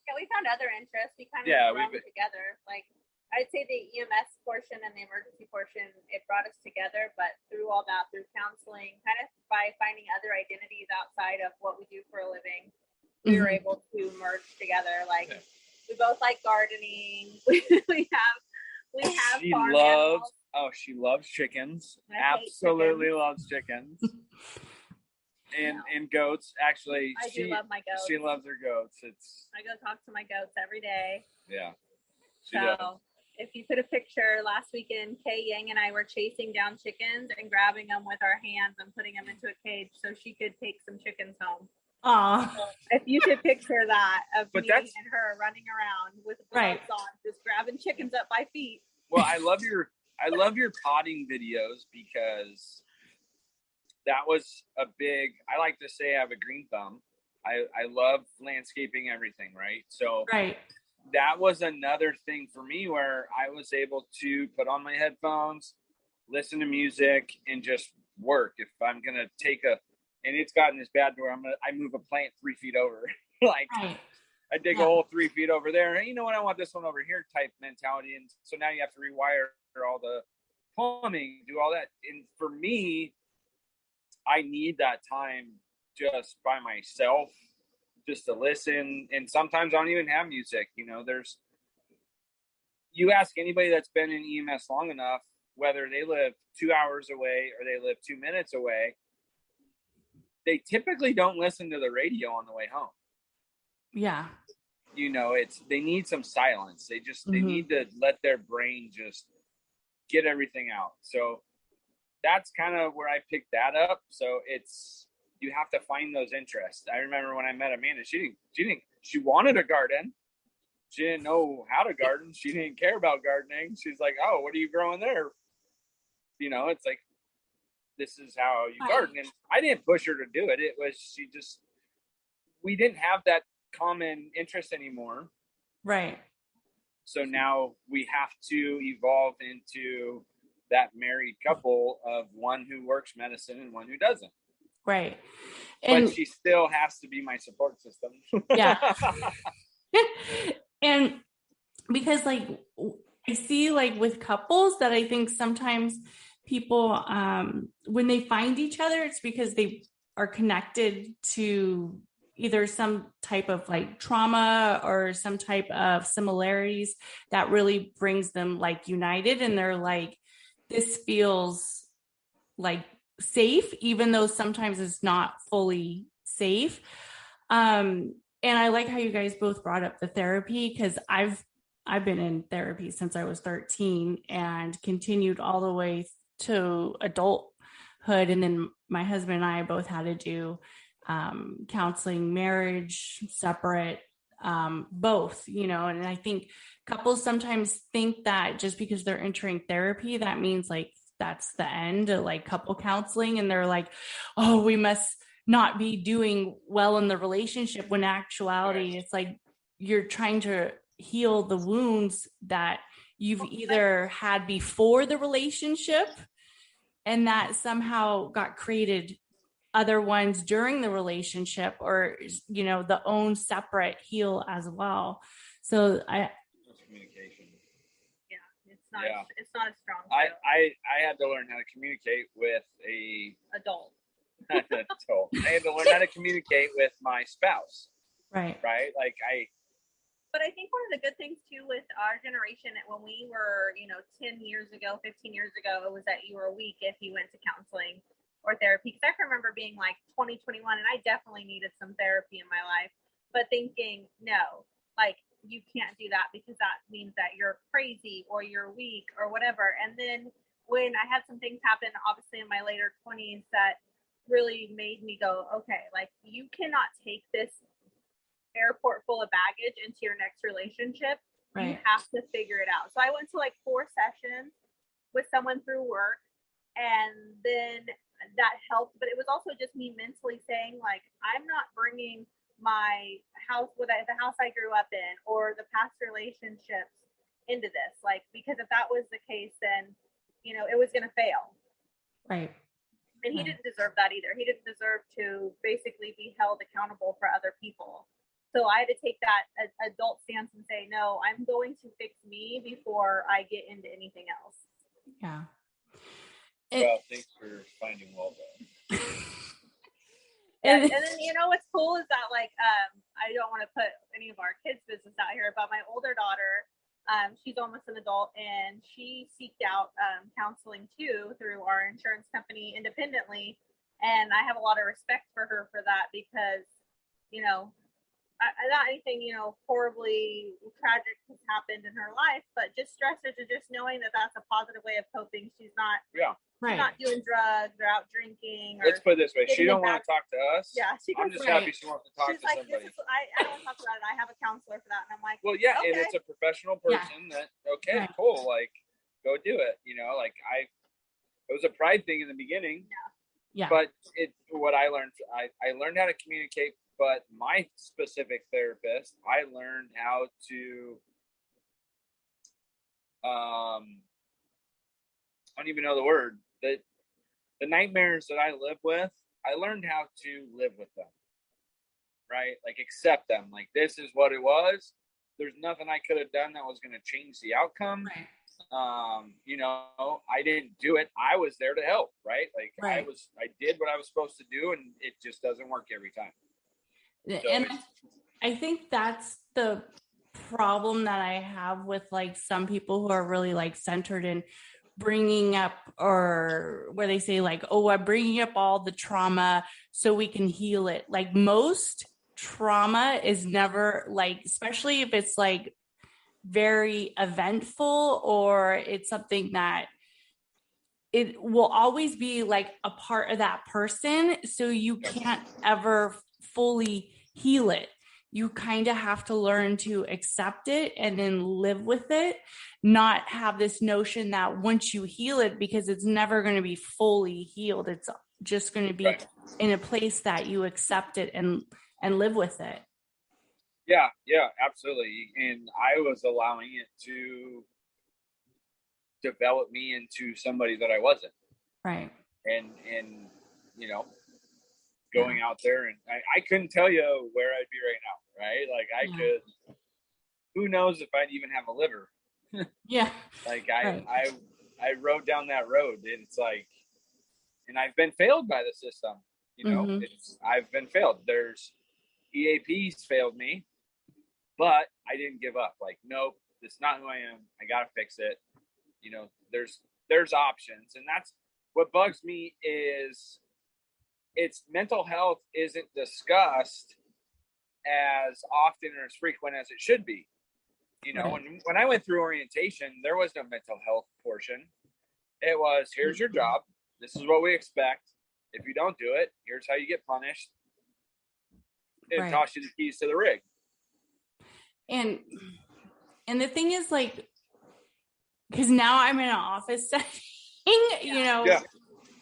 Yeah, we found other interests. We kind of run together. Like, I'd say the EMS portion and the emergency portion, it brought us together. But through all that, through counseling, kind of by finding other identities outside of what we do for a living, we were able to merge together. Like, we both like gardening. We have farm animals. She loves chickens. Absolutely loves chickens. And goats. Actually, I do love my goats. She loves her goats. I go talk to my goats every day. Yeah. So if you put a picture, last weekend, Kay Yang and I were chasing down chickens and grabbing them with our hands and putting them into a cage so she could take some chickens home. Aw. So if you could picture that of me and her running around with gloves on, just grabbing chickens up by feet. Well, I love your potting videos, because that was a big, I like to say I have a green thumb. I love landscaping everything, right? So that was another thing for me where I was able to put on my headphones, listen to music, and just work. If I'm going to and it's gotten this bad where I move a plant 3 feet over. I dig a hole 3 feet over there. And you know what? I want this one over here type mentality. And so now you have to rewire all the plumbing, do all that. And for me, I need that time just by myself, just to listen. And sometimes I don't even have music. You ask anybody that's been in EMS long enough, whether they live 2 hours away or they live 2 minutes away, they typically don't listen to the radio on the way home. Yeah. They need some silence. They need to let their brain just get everything out. So that's kind of where I picked that up. So you have to find those interests. I remember when I met Amanda, she wanted a garden. She didn't know how to garden. She didn't care about gardening. She's like, oh, what are you growing there? It's like, this is how you garden. And I didn't push her to do it. It was, we didn't have that common interest anymore. Right. So now we have to evolve into that married couple of one who works medicine and one who doesn't. Right. But she still has to be my support system. Yeah. And because I see with couples that I think sometimes people, when they find each other, it's because they are connected to either some type of trauma or some type of similarities that really brings them united. And they're like, this feels safe, even though sometimes it's not fully safe. And I like how you guys both brought up the therapy, because I've been in therapy since I was 13 and continued all the way to adulthood. And then my husband and I both had to do counseling, marriage, separate, both, and I think couples sometimes think that just because they're entering therapy, that means that's the end of couple counseling. And they're like, oh, we must not be doing well in the relationship, when in actuality, it's you're trying to heal the wounds that you've either had before the relationship and that somehow got created other ones during the relationship, or, the own separate heal as well. So communication. Yeah. It's not a strong I had to learn how to communicate with a adult. I had to learn how to communicate with my spouse. Right. But I think one of the good things too with our generation, when we were, 10 years ago, 15 years ago, it was that you were weak if you went to counseling. or therapy. Because I can remember being like 2021, and I definitely needed some therapy in my life, but thinking, no, like, you can't do that because that means that you're crazy or you're weak or whatever. And then when I had some things happen, obviously in my later 20s, that really made me go, okay, like, you cannot take this airport full of baggage into your next relationship. Right. You have to figure it out. So I went to like 4 sessions with someone through work, and then that helped. But it was also just me mentally saying, like, I'm not bringing my house, the house I grew up in, or the past relationships into this. Like, because if that was the case, then, you know, it was going to fail. Right. And he didn't deserve that either. He didn't deserve to basically be held accountable for other people. So I had to take that adult stance and say, no, I'm going to fix me before I get into anything else. Yeah. Well, thanks for finding Waldo. And then, you know, what's cool is that, like, I don't want to put any of our kids' business out here, but my older daughter, she's almost an adult, and she seeked out counseling too through our insurance company independently. And I have a lot of respect for her for that, because, you know, not anything, you know, horribly tragic has happened in her life, but just stressors, and just knowing that that's a positive way of coping. She's not, she's not doing drugs or out drinking. Or let's put it this way: she don't want to talk to us. Yeah, I'm just happy she wants to talk to like, somebody. I don't want to talk about it. I have a counselor for that, and I'm like, well, yeah, okay. And it's a professional person that cool, like, go do it. You know, like, it was a pride thing in the beginning. Yeah. But what I learned, I learned how to communicate. But my specific therapist, I learned how to, I don't even know the word, the nightmares that I live with, I learned how to live with them, right? Like, accept them. Like, this is what it was. There's nothing I could have done that was going to change the outcome. Right. You know, I didn't do it. I was there to help, right? Like, I did what I was supposed to do, and it just doesn't work every time. So and I think that's the problem that I have with, like, some people who are really, like, centered in bringing up, or where they say, like, oh, I'm bringing up all the trauma so we can heal it. Like, most trauma is never, like, especially if it's like very eventful, or it's something that it will always be like a part of that person. So you can't ever fully heal it. You kind of have to learn to accept it and then live with it, not have this notion that once you heal it, because it's never going to be fully healed, it's just going to be in a place that you accept it and live with it. Yeah, absolutely. And I was allowing it to develop me into somebody that I wasn't. Right. And you know, going out there, and I couldn't tell you where I'd be right now, right? Like, I could, who knows if I'd even have a liver. Like, I rode down that road, and it's like, and I've been failed by the system, you know. I've been failed. There's EAPs failed me, but I didn't give up. Like, nope, it's not who I am. I got to fix it. You know, there's options. And that's what bugs me, is it's mental health isn't discussed as often or as frequent as it should be. You know, when I went through orientation, there was no mental health portion. It was, here's your job. This is what we expect. If you don't do it, here's how you get punished. It toss you the keys to the rig. And the thing is, like, because now I'm in an office setting, you know,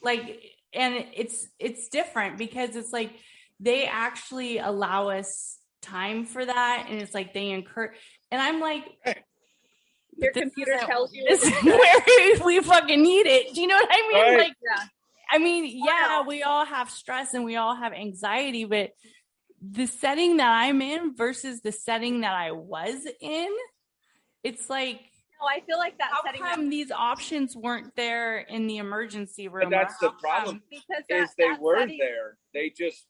like, and it's different, because it's like they actually allow us time for that, and it's like they encourage, and I'm like, your computer tells you this is where we fucking need it. Do you know what I mean? Like, I mean, we all have stress and we all have anxiety, but the setting that I'm in versus the setting that I was in, it's like, no, I feel like that how come these options weren't there in the emergency room? But that's the problem, because they were there. They just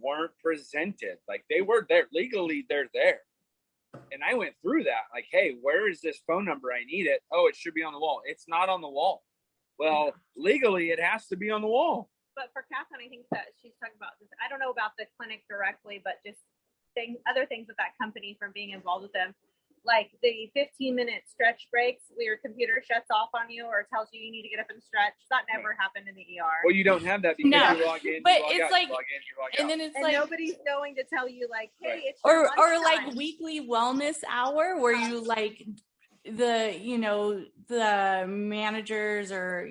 weren't presented. Like, they were there. Legally, they're there. And I went through that. Like, hey, where is this phone number? I need it. Oh, it should be on the wall. It's not on the wall. Well, legally, it has to be on the wall. but for Katherine, I think that she's talking about this. I don't know about the clinic directly, but just other things with that company from being involved with them. Like the 15-minute stretch breaks where your computer shuts off on you or tells you need to get up and stretch. That never happened in the ER. Well, you don't have that because you log in, but you log it's out, like, you log in, you log and out. then it's and like nobody's going to tell you like, hey, it's or lunchtime. like weekly wellness hour where you like the managers or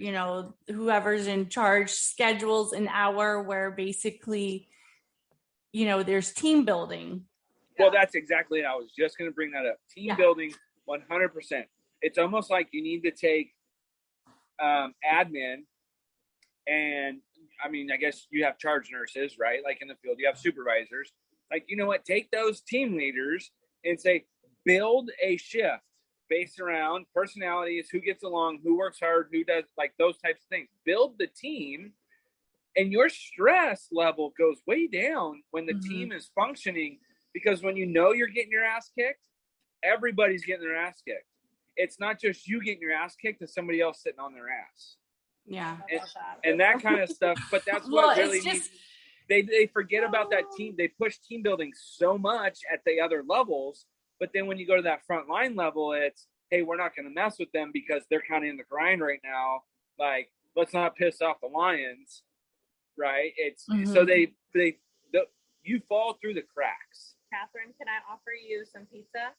whoever's in charge schedules an hour where basically there's team building. Well, that's exactly it. I was just going to bring that up. Team building, 100%. It's almost like you need to take admin, and I mean, I guess you have charge nurses, right? Like in the field, you have supervisors. Like, you know what? Take those team leaders and say, build a shift based around personalities, who gets along, who works hard, who does, like those types of things. Build the team, and your stress level goes way down when the team is functioning. Because when you're getting your ass kicked, everybody's getting their ass kicked. It's not just you getting your ass kicked and somebody else sitting on their ass. Yeah. And that kind of stuff. But that's what really needs. They forget about that team. They push team building so much at the other levels. But then when you go to that front line level, it's, hey, we're not going to mess with them because they're kind of in the grind right now. Like, let's not piss off the Lions. Right. It's so you fall through the cracks. Katherine, can I offer you some pizza?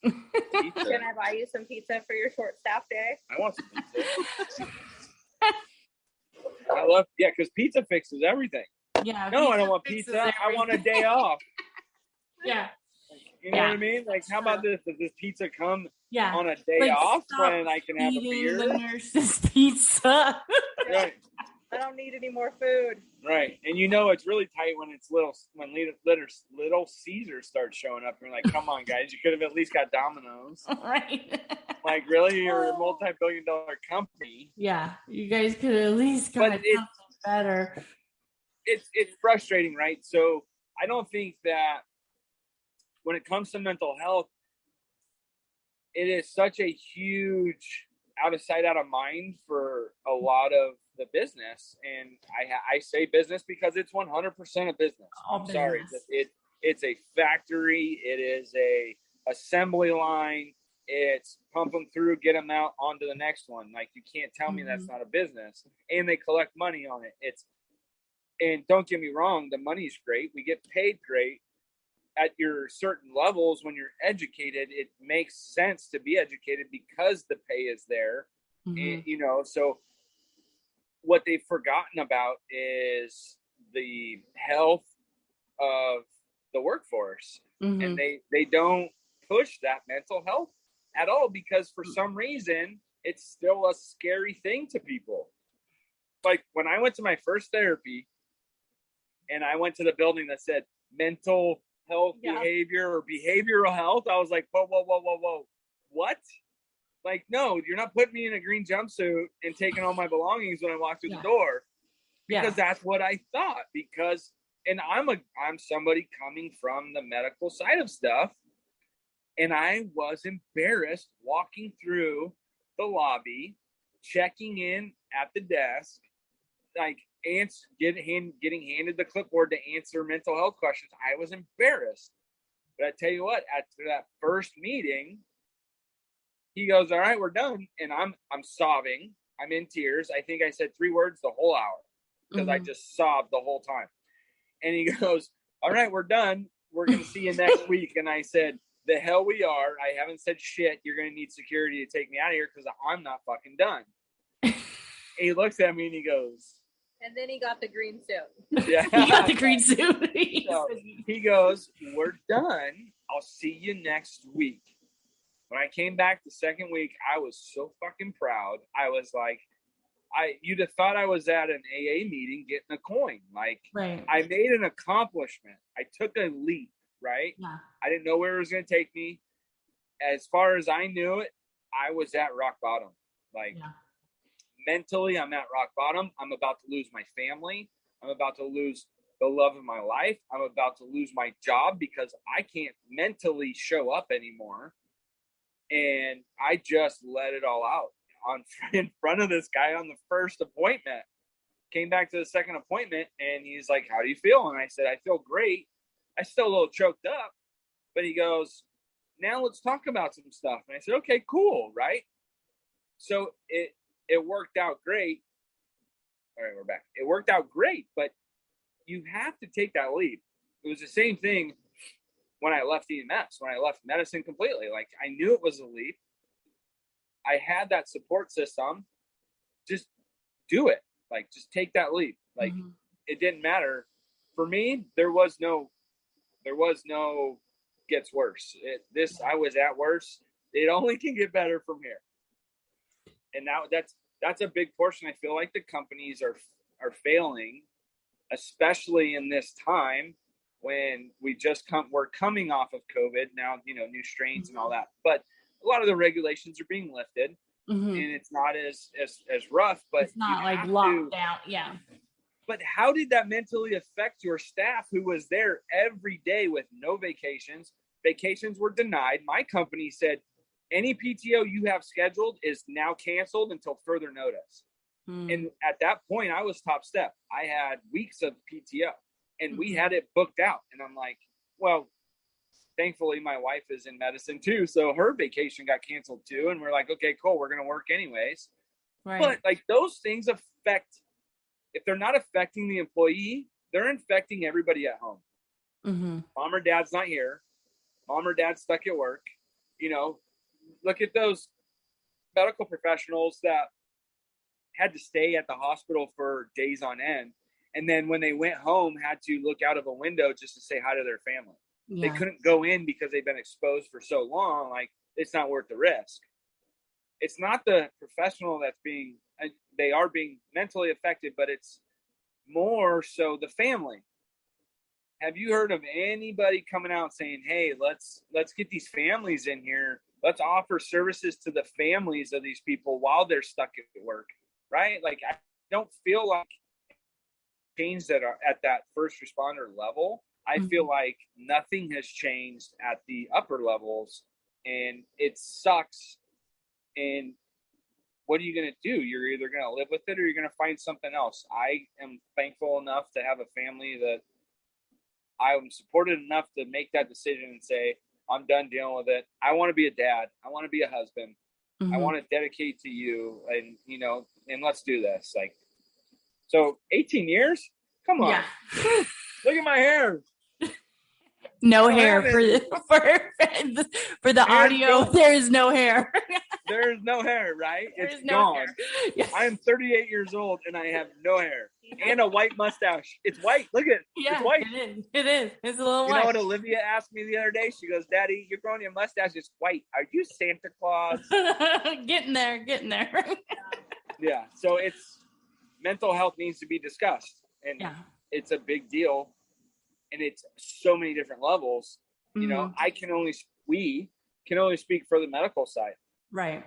Can I buy you some pizza for your short staff day? I want some pizza. because pizza fixes everything. Yeah. No, I don't want pizza. Everything. I want a day off. Yeah. You know what I mean? Like, how about this? Does this pizza come on a day like, off when I can have a beer? The nurse's pizza. Right. I don't need any more food. Right. And it's really tight when it's little Caesar starts showing up. And you're like, come on, guys, you could have at least got Domino's. Right. Like, really? You're a multi-billion-dollar company. Yeah. You guys could have at least got something better. It's frustrating, right? So I don't think that when it comes to mental health, it is such a huge out of sight, out of mind for a lot of the business. And I say business because it's 100% a business. I'm sorry. It's a factory. It is a assembly line. It's pump them through, get them out onto the next one. Like, you can't tell me that's not a business. And they collect money on it. And don't get me wrong, the money's great. We get paid great. At your certain levels, when you're educated, it makes sense to be educated because the pay is there. And, so what they've forgotten about is the health of the workforce. And they don't push that mental health at all because for some reason, it's still a scary thing to people. Like, when I went to my first therapy and I went to the building that said mental health behavior or behavioral health, I was like, whoa, what? Like, no, you're not putting me in a green jumpsuit and taking all my belongings when I walk through the door, because that's what I thought. And I'm somebody coming from the medical side of stuff, and I was embarrassed walking through the lobby, checking in at the desk, like getting handed the clipboard to answer mental health questions. I was embarrassed. But I tell you what, after that first meeting, he goes, all right, we're done. And I'm sobbing. I'm in tears. I think I said 3 words the whole hour because I just sobbed the whole time. And he goes, all right, we're done. We're going to see you next week. And I said, the hell we are. I haven't said shit. You're going to need security to take me out of here because I'm not fucking done. And he looks at me and he goes, and then he got the green suit. Yeah. He got the green suit. So he goes, we're done. I'll see you next week. When I came back the second week, I was so fucking proud. I was like, you'd have thought I was at an AA meeting getting a coin. Like, I made an accomplishment. I took a leap, right? Yeah. I didn't know where it was going to take me. As far as I knew it, I was at rock bottom. Like, mentally, I'm at rock bottom. I'm about to lose my family. I'm about to lose the love of my life. I'm about to lose my job because I can't mentally show up anymore. And I just let it all out in front of this guy on the first appointment. came back to the second appointment, and he's like, how do you feel? And I said, I feel great. I still a little choked up, but he goes, now let's talk about some stuff. And I said, okay, cool. Right. So it worked out great. All right, we're back. It worked out great, but you have to take that leap. It was the same thing when I left EMS, when I left medicine completely. Like, I knew it was a leap. I had that support system. Just do it. Like, just take that leap. Like, it didn't matter. For me, there was no gets worse. I was at worse. It only can get better from here. And now that's a big portion. I feel like the companies are failing, especially in this time when we're coming off of COVID now, new strains and all that. But a lot of the regulations are being lifted, and it's not as rough, but it's not like locked down. Yeah. But how did that mentally affect your staff who was there every day with no vacations? Vacations were denied. My company said, any PTO you have scheduled is now canceled until further notice. And at that point, I was top step. I had weeks of PTO, and we had it booked out. And I'm like, well, thankfully my wife is in medicine too, so her vacation got canceled too. And we're like, okay, cool, we're going to work anyways. Right. But like, those things affect, if they're not affecting the employee, they're infecting everybody at home. Mom or dad's not here. Mom or dad's stuck at work. Look at those medical professionals that had to stay at the hospital for days on end. And then when they went home, had to look out of a window just to say hi to their family. Yeah. They couldn't go in because they've been exposed for so long. Like, it's not worth the risk. It's not the professional they are being mentally affected, but it's more so the family. Have you heard of anybody coming out saying, hey, let's get these families in here. Let's offer services to the families of these people while they're stuck at work, right? Like, I don't feel like change that are at that first responder level. I feel like nothing has changed at the upper levels, and it sucks. And what are you going to do? You're either going to live with it or you're going to find something else. I am thankful enough to have a family that I'm supported enough to make that decision and say, I'm done dealing with it. I want to be a dad. I want to be a husband. I want to dedicate to you, and, and let's do this. Like, so 18 years? Come on. Yeah. Look at my hair. No hair for the audio. There is no hair. There's no hair, right? It's gone. Yes. I am 38 years old and I have no hair and a white mustache. It's white. Look at it. Yeah, it's white. It is. It's a little white. You know what Olivia asked me the other day? She goes, Daddy, you're growing your mustache. It's white. Are you Santa Claus? Getting there. Yeah. So mental health needs to be discussed, and it's a big deal. And it's so many different levels. We can only speak for the medical side. Right.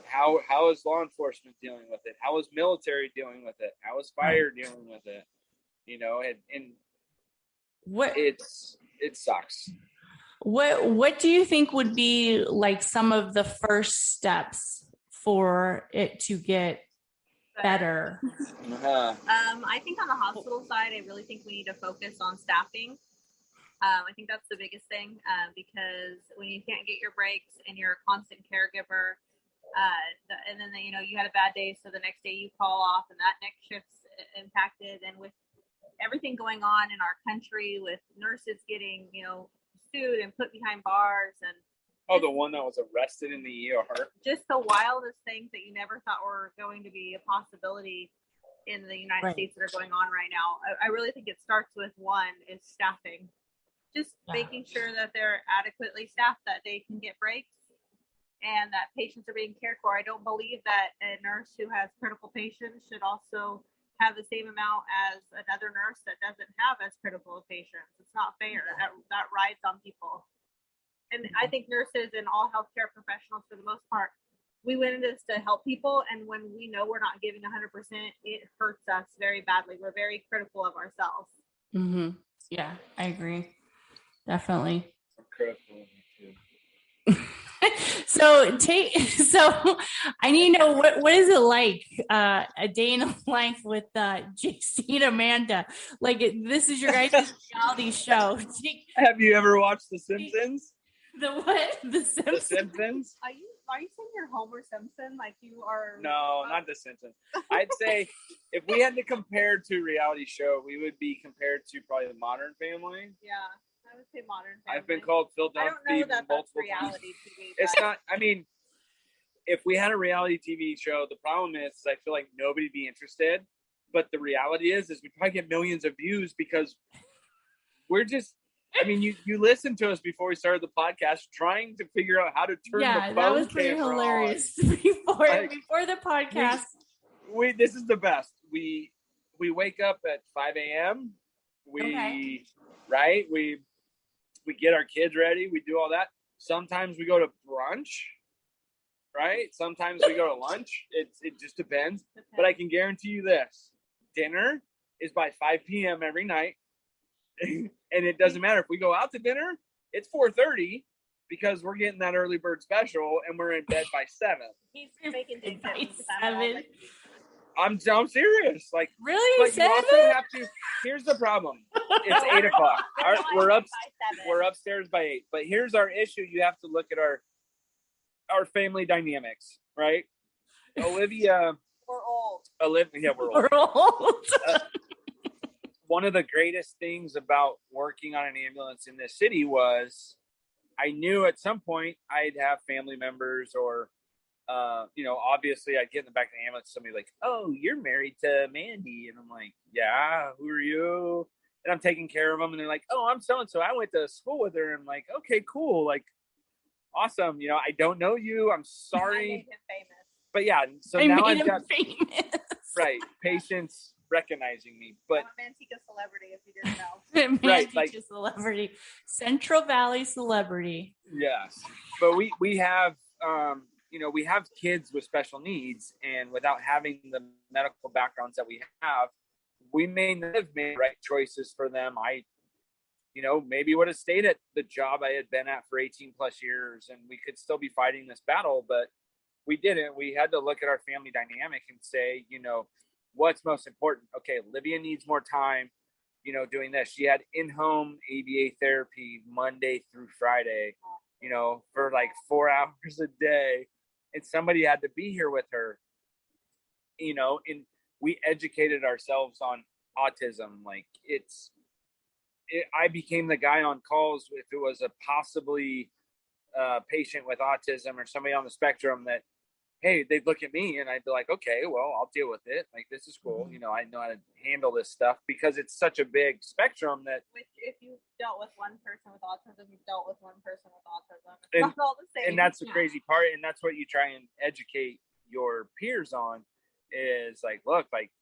How is law enforcement dealing with it? How is military dealing with it? How is fire dealing with it? And what it sucks. What do you think would be like some of the first steps for it to get better? I think on the hospital side, I really think we need to focus on staffing. I think that's the biggest thing, because when you can't get your breaks and you're a constant caregiver, and then you had a bad day, so the next day you call off and that next shift's impacted. And with everything going on in our country, with nurses getting sued and put behind bars, and the one that was arrested in the ER. Just the wildest things that you never thought were going to be a possibility in the United States that are going on right now. I really think it starts with one is staffing. Just making sure that they're adequately staffed, that they can get breaks, and that patients are being cared for. I don't believe that a nurse who has critical patients should also have the same amount as another nurse that doesn't have as critical of patients. It's not fair. That rides on people. And I think nurses and all healthcare professionals, for the most part, we went into this to help people. And when we know we're not giving 100%, it hurts us very badly. We're very critical of ourselves. Yeah, I agree. Definitely. I'm critical of me too. So I need to know what is it like a day in the life with JC and Amanda? Like this is your guys' reality show. Have you ever watched The Simpsons? The what? The Simpsons? The Simpsons? Are you saying you're Homer Simpson? Like you are? No, not The Simpsons. I'd say if we had to compare to reality show, we would be compared to probably The Modern Family. Yeah. I would say Modern Family. I've been called Phil I don't know Dunphy that that's reality TV. It's not. I mean, if we had a reality TV show, the problem is I feel like nobody'd be interested. But the reality is we probably get millions of views because we're just. I mean, you listened to us before we started the podcast, trying to figure out how to turn the phone that was pretty hilarious. Before the podcast, we this is the best. We wake up at 5 a.m. Right. We get our kids ready. We do all that. Sometimes we go to brunch, right? Sometimes we go to lunch. It just depends. But I can guarantee you this. Dinner is by 5 p.m. every night. And it doesn't matter. If we go out to dinner, it's 4:30 because we're getting that early bird special and we're in bed by 7. He's making things by 7. I'm serious. Like really? But 7? you also have to. Here's the problem. It's 8 o'clock. We're upstairs by 8. But here's our issue. You have to look at our family dynamics, right? Olivia. We're old. Olivia, we're old. One of the greatest things about working on an ambulance in this city was I knew at some point I'd have family members or obviously I'd get in the back of the ambulance, somebody like, oh, you're married to Mandy. And I'm like, yeah, who are you? And I'm taking care of them. And they're like, oh, I'm so-and-so. I went to school with her. And I'm like, okay, cool. Like, awesome. I don't know you. I'm sorry. I made him famous. But yeah, so I now made I've got famous. Right. Patience recognizing me. But I'm a Manteca celebrity if you didn't know. Right, like celebrity. Central Valley celebrity. Yes. But we have we have kids with special needs, and without having the medical backgrounds that we have, we may not have made right choices for them. I maybe would have stayed at the job I had been at for 18 plus years, and we could still be fighting this battle, but we didn't. We had to look at our family dynamic and say, what's most important? Okay, Olivia needs more time, doing this. She had in-home ABA therapy Monday through Friday, for like 4 hours a day. And somebody had to be here with her, and we educated ourselves on autism. Like I became the guy on calls if it was a possibly patient with autism or somebody on the spectrum that, hey, they'd look at me and I'd be like, okay, well, I'll deal with it. Like, this is cool. I know how to handle this stuff because it's such a big spectrum that if you dealt with one person with autism, you've dealt with one person with autism. It's not all the same. And that's the crazy part. And that's what you try and educate your peers on is like, look, like,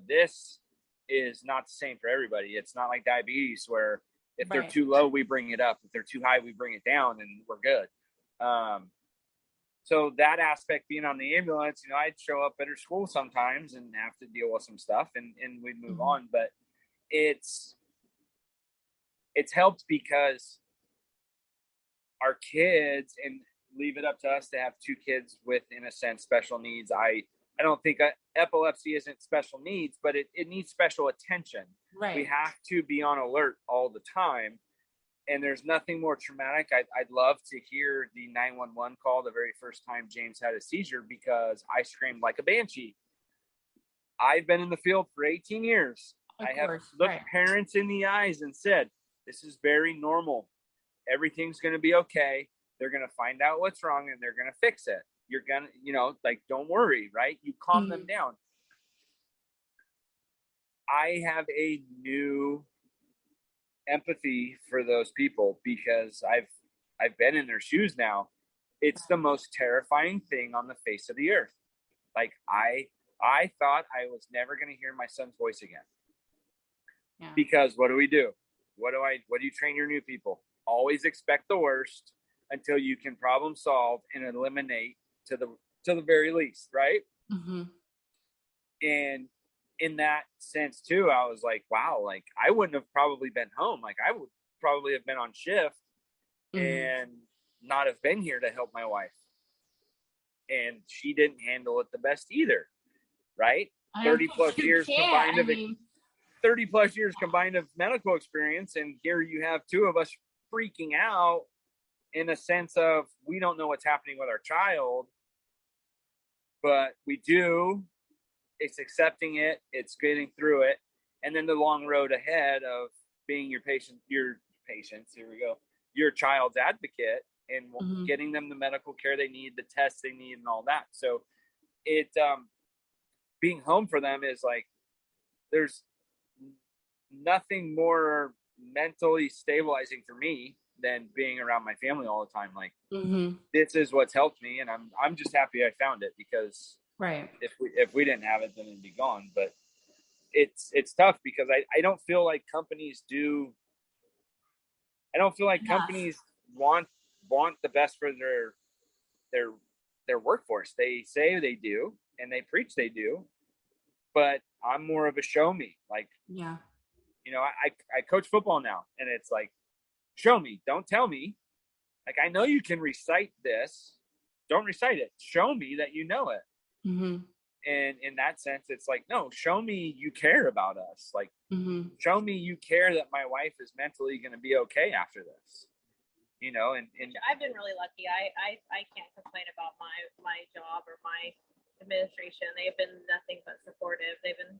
this is not the same for everybody. It's not like diabetes where if they're too low, we bring it up. If they're too high, we bring it down and we're good. So that aspect being on the ambulance, I'd show up at her school sometimes and have to deal with some stuff and we'd move on. But it's helped because our kids, and leave it up to us to have 2 kids with, in a sense, special needs. I don't think epilepsy isn't special needs, but it needs special attention. Right. We have to be on alert all the time. And there's nothing more traumatic. I'd love to hear the 911 call the very first time James had a seizure because I screamed like a banshee. I've been in the field for 18 years. I have looked parents in the eyes and said, this is very normal. Everything's going to be okay. They're going to find out what's wrong and they're going to fix it. You're going to, don't worry, right? You calm them down. I have a new empathy for those people because I've been in their shoes now. It's the most terrifying thing on the face of the earth. Like I thought I was never going to hear my son's voice again. Yeah. Because what do we do? What do you train your new people? Always expect the worst until you can problem solve and eliminate to the very least, right? Mm-hmm. And in that sense too, I was like, wow, like I wouldn't have probably been home. Like I would probably have been on shift. Mm-hmm. And not have been here to help my wife. And she didn't handle it the best either, right? 30 plus years combined of medical experience, and here you have two of us freaking out in a sense of we don't know what's happening with our child, but we do. It's accepting it, it's getting through it, and then the long road ahead of being your child's advocate and getting them the medical care they need, the tests they need, and all that. So it being home for them is like, there's nothing more mentally stabilizing for me than being around my family all the time. Like this is what's helped me, and I'm just happy I found it, because right, if we didn't have it, then it'd be gone. But it's tough because I don't feel like companies do. I don't feel like companies want the best for their workforce. They say they do, and they preach they do, but I'm more of a show me. Like, you know, I coach football now, and it's like, show me, don't tell me. Like, I know you can recite this, don't recite it. Show me that you know it. And in that sense, it's like, no, show me you care about us. Like, show me you care that my wife is mentally going to be okay after this. You know, and I've been really lucky. I can't complain about my job or my administration. They've been nothing but supportive. They've been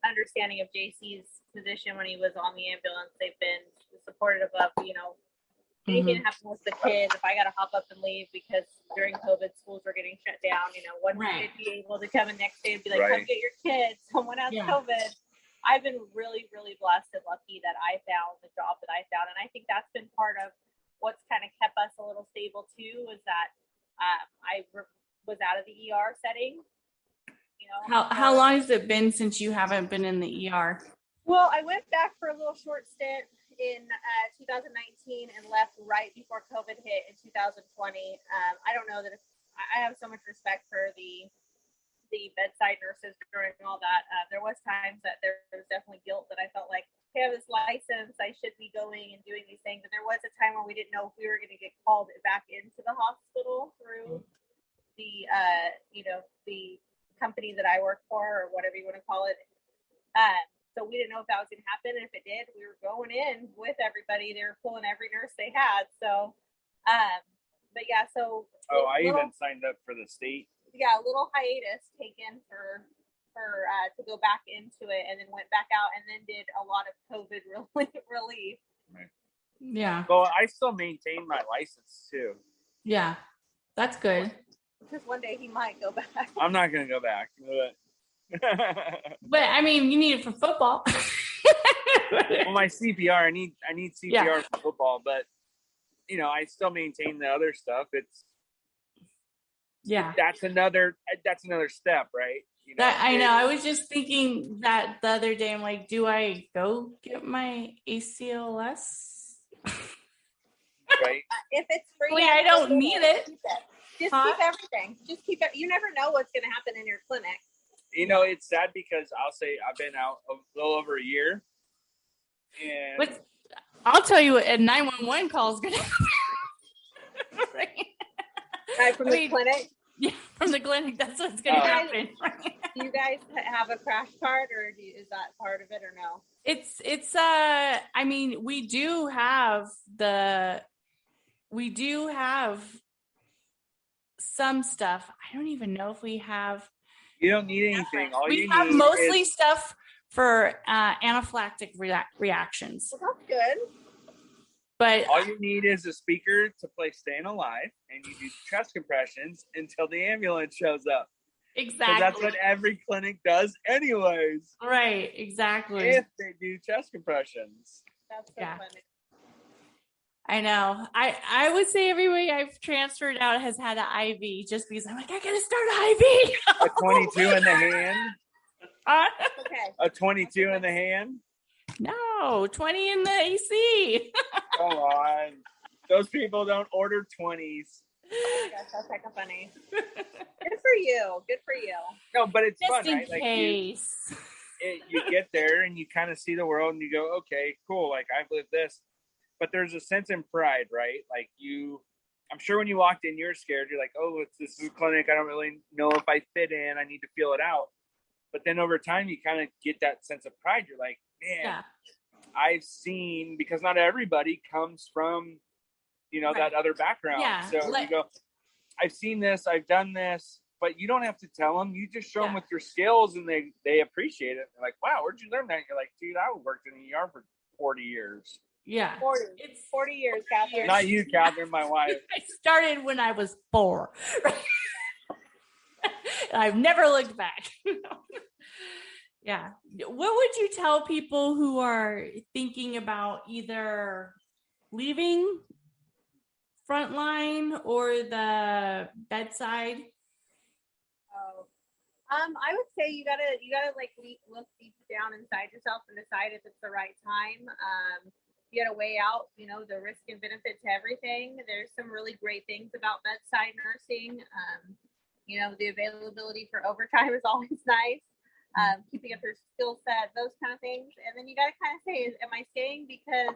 understanding of JC's position when he was on the ambulance. They've been supportive of, you know, anything that happens with the kids. If I got to hop up and leave because during COVID schools were getting shut down, you know, one day I'd be able to come in next day and be like, come get your kids. Someone has COVID. I've been really, really blessed and lucky that I found the job that I found. And I think that's been part of what's kind of kept us a little stable too, is that I was out of the ER setting. You know, how long has it been since you haven't been in the ER? Well, I went back for a little short stint in 2019 and left right before COVID hit in 2020. I don't know that I have so much respect for the bedside nurses during all that. There was times that there was definitely guilt that I felt like, hey, I have this license, I should be going and doing these things. And there was a time when we didn't know if we were going to get called back into the hospital through the the company that I work for, or whatever you want to call it. So we didn't know if that was going to happen. And if it did, we were going in with everybody. They were pulling every nurse they had. So, but yeah, so. Oh, I even signed up for the state. Yeah, a little hiatus taken for to go back into it, and then went back out and then did a lot of COVID relief. Right. Yeah. Well, I still maintain my license too. Yeah, that's good. Because one day he might go back. I'm not going to go back. But I mean, you need it for football. Well, my CPR, I need CPR for football, but you know, I still maintain the other stuff. That's another step, right? You know, that I know. I was just thinking that the other day. I'm like, do I go get my ACLS? Right. If it's free, I don't need it. Just keep everything. Just keep it. You never know what's going to happen in your clinic. You know, it's sad because I'll say I've been out a little over a year, and I'll tell you what a 911 call is going to happen. Right? From the clinic? Yeah, from the clinic. That's what's going to happen. Do you guys have a crash cart, or is that part of it, or no? It's I mean, we do have some stuff. I don't even know if we have. You don't need anything. All we you have need mostly is stuff for anaphylactic reactions. Well, that's good. But all you need is a speaker to play "Staying Alive," and you do chest compressions until the ambulance shows up. Exactly. That's what every clinic does, anyways. Right. Exactly. If they do chest compressions. That's so funny. I know. I would say everybody I've transferred out has had an IV, just because I'm like, I gotta start an IV. A 22 in the hand. Okay. A 22 in the hand. No, 20 in the AC. Come on. Those people don't order 20s. Oh my gosh, that's kind of funny. Good for you. Good for you. No, but it's just fun, in right? Case. Like you get there and you kind of see the world and you go, okay, cool. Like I've lived this, but there's a sense in pride, right? Like you I'm sure when you walked in, you're scared. You're like, oh, this is a clinic. I don't really know if I fit in. I need to feel it out. But then over time, you kind of get that sense of pride. You're like, man, I've seen, because not everybody comes from, that other background. Yeah. So you go, I've seen this, I've done this, but you don't have to tell them. You just show them with your skills, and they appreciate it. They're like, wow, where'd you learn that? And you're like, dude, I worked in the ER for 40 years. Yeah. 40. It's 40 years, Katherine. Not you, Katherine, my wife. I started when I was 4. I've never looked back. Yeah. What would you tell people who are thinking about either leaving frontline or the bedside? I would say you gotta like look deep down inside yourself and decide if it's the right time. You gotta weigh out, the risk and benefit to everything. There's some really great things about bedside nursing. The availability for overtime is always nice. Keeping up your skill set, those kind of things. And then you gotta kind of say, am I staying because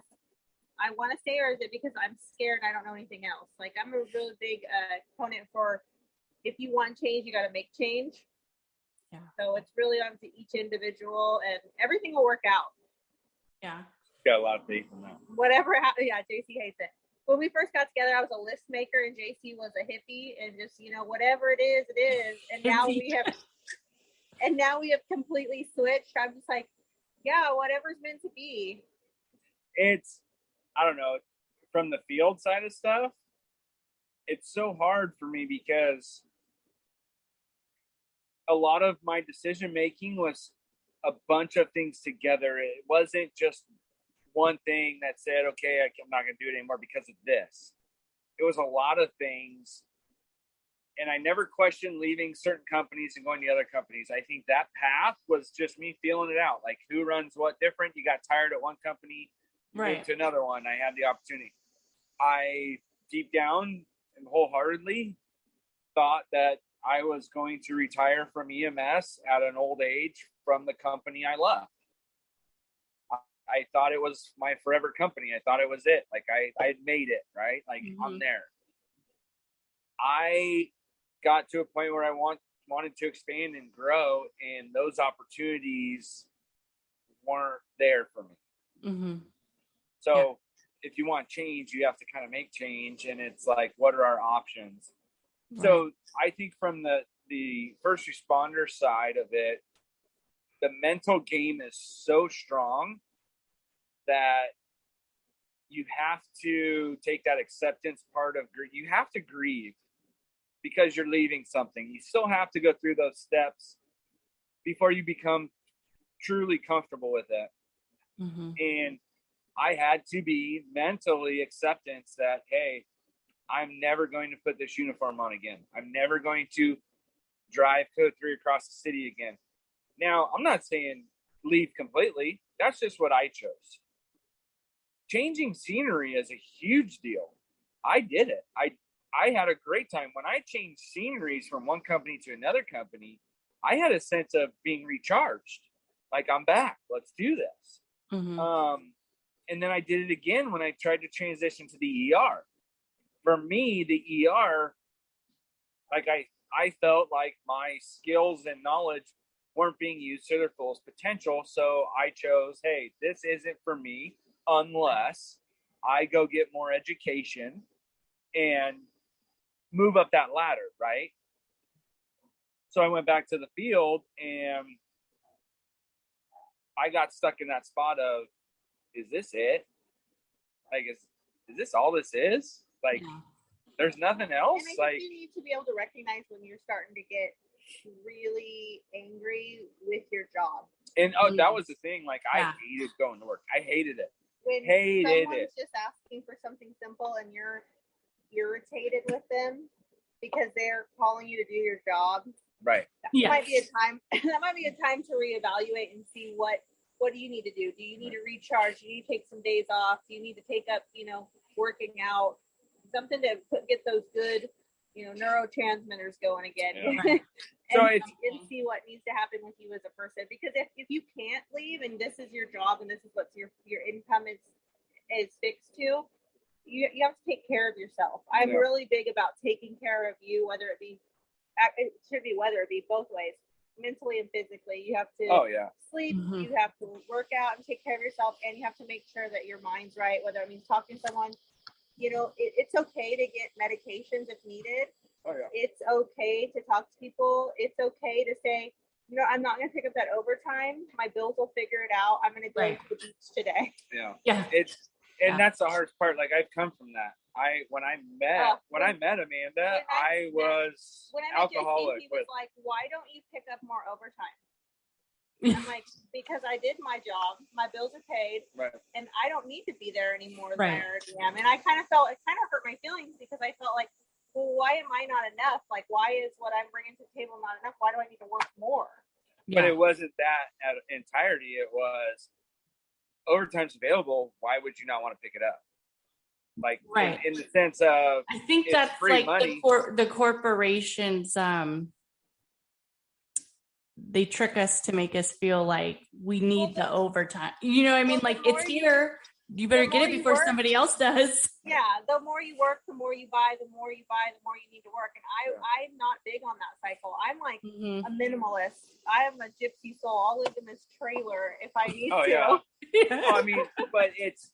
I want to stay, or is it because I'm scared and I don't know anything else? Like, I'm a really big opponent for, if you want change, you got to make change. Yeah. So it's really on to each individual, and everything will work out. Yeah. Got a lot of faith in that. Whatever happens, JC hates it. When we first got together, I was a list maker and JC was a hippie, and just, whatever it is, it is. And now we have completely switched. I'm just like, yeah, whatever's meant to be. It's, I don't know, from the field side of stuff, it's so hard for me because a lot of my decision making was a bunch of things together. It wasn't just one thing that said, okay, I'm not going to do it anymore because of this. It was a lot of things. And I never questioned leaving certain companies and going to other companies. I think that path was just me feeling it out. Like, who runs what different? You got tired at one company, moved to another one. I had the opportunity. I deep down and wholeheartedly thought that I was going to retire from EMS at an old age from the company I left. I thought it was my forever company. I thought it was it. Like, I had made it, right? Like, I'm there. I got to a point where I wanted to expand and grow, and those opportunities weren't there for me. Mm-hmm. So if you want change, you have to kind of make change, and it's like, what are our options? Right. So I think from the first responder side of it, the mental game is so strong that you have to take that acceptance part of grief. You have to grieve because you're leaving something. You still have to go through those steps before you become truly comfortable with it. Mm-hmm. And I had to be mentally acceptance that, hey, I'm never going to put this uniform on again. I'm never going to drive code 3 across the city again. Now, I'm not saying leave completely. That's just what I chose. Changing scenery is a huge deal. I did it. I had a great time. When I changed sceneries from one company to another company, I had a sense of being recharged. Like, I'm back. Let's do this. Mm-hmm. And then I did it again when I tried to transition to the ER. For me, the ER, like I felt like my skills and knowledge weren't being used to their fullest potential. So I chose, hey, this isn't for me unless I go get more education and move up that ladder, right? So I went back to the field, and I got stuck in that spot of, is this it? Like, is this all this is? Like, there's nothing else? And I think you need to be able to recognize when you're starting to get really angry with your job. And that was the thing. Like, I hated going to work. I hated it. When someone's just asking for something simple and you're irritated with them because they're calling you to do your job, right? That might be a time. That might be a time to reevaluate and see what do you need to do. Do you need to recharge? Do you need to take some days off? Do you need to take up, working out, something to get those good, neurotransmitters going again. Yeah. and see what needs to happen with you as a person. Because if you can't leave and this is your job and this is what your income is fixed to, you have to take care of yourself. I'm really big about taking care of you, whether it be both ways, mentally and physically. You have to sleep, you have to work out and take care of yourself, and you have to make sure that your mind's right, whether it means talking to someone. You know, it's okay to get medications if needed. It's okay to talk to people. It's okay to say, you know, I'm not going to pick up that overtime. My bills will figure it out. I'm going to go to the beach today. That's the hardest part. Like, I've come from that. When I met Amanda, I was alcoholic. JC, he was like, "Why don't you pick up more overtime?" I'm like, "Because I did my job. My bills are paid, and I don't need to be there anymore than I already am." And I kind of felt it kind of hurt my feelings because I felt like, well, why am I not enough? Like, why is what I'm bringing to the table not enough? Why do I need to work more? But it wasn't that at entirety. It was overtime's available. Why would you not want to pick it up? Like, in the sense of, I think that's free like money. the corporations, they trick us to make us feel like we need the overtime. You know what I mean? Like, it's here. You better get it before somebody else does. Yeah, the more you work, the more you buy, the more you buy, the more you need to work. And I'm not big on that cycle. I'm like a minimalist. I am a gypsy soul. I'll live in this trailer if I need to. Well, I mean, but it's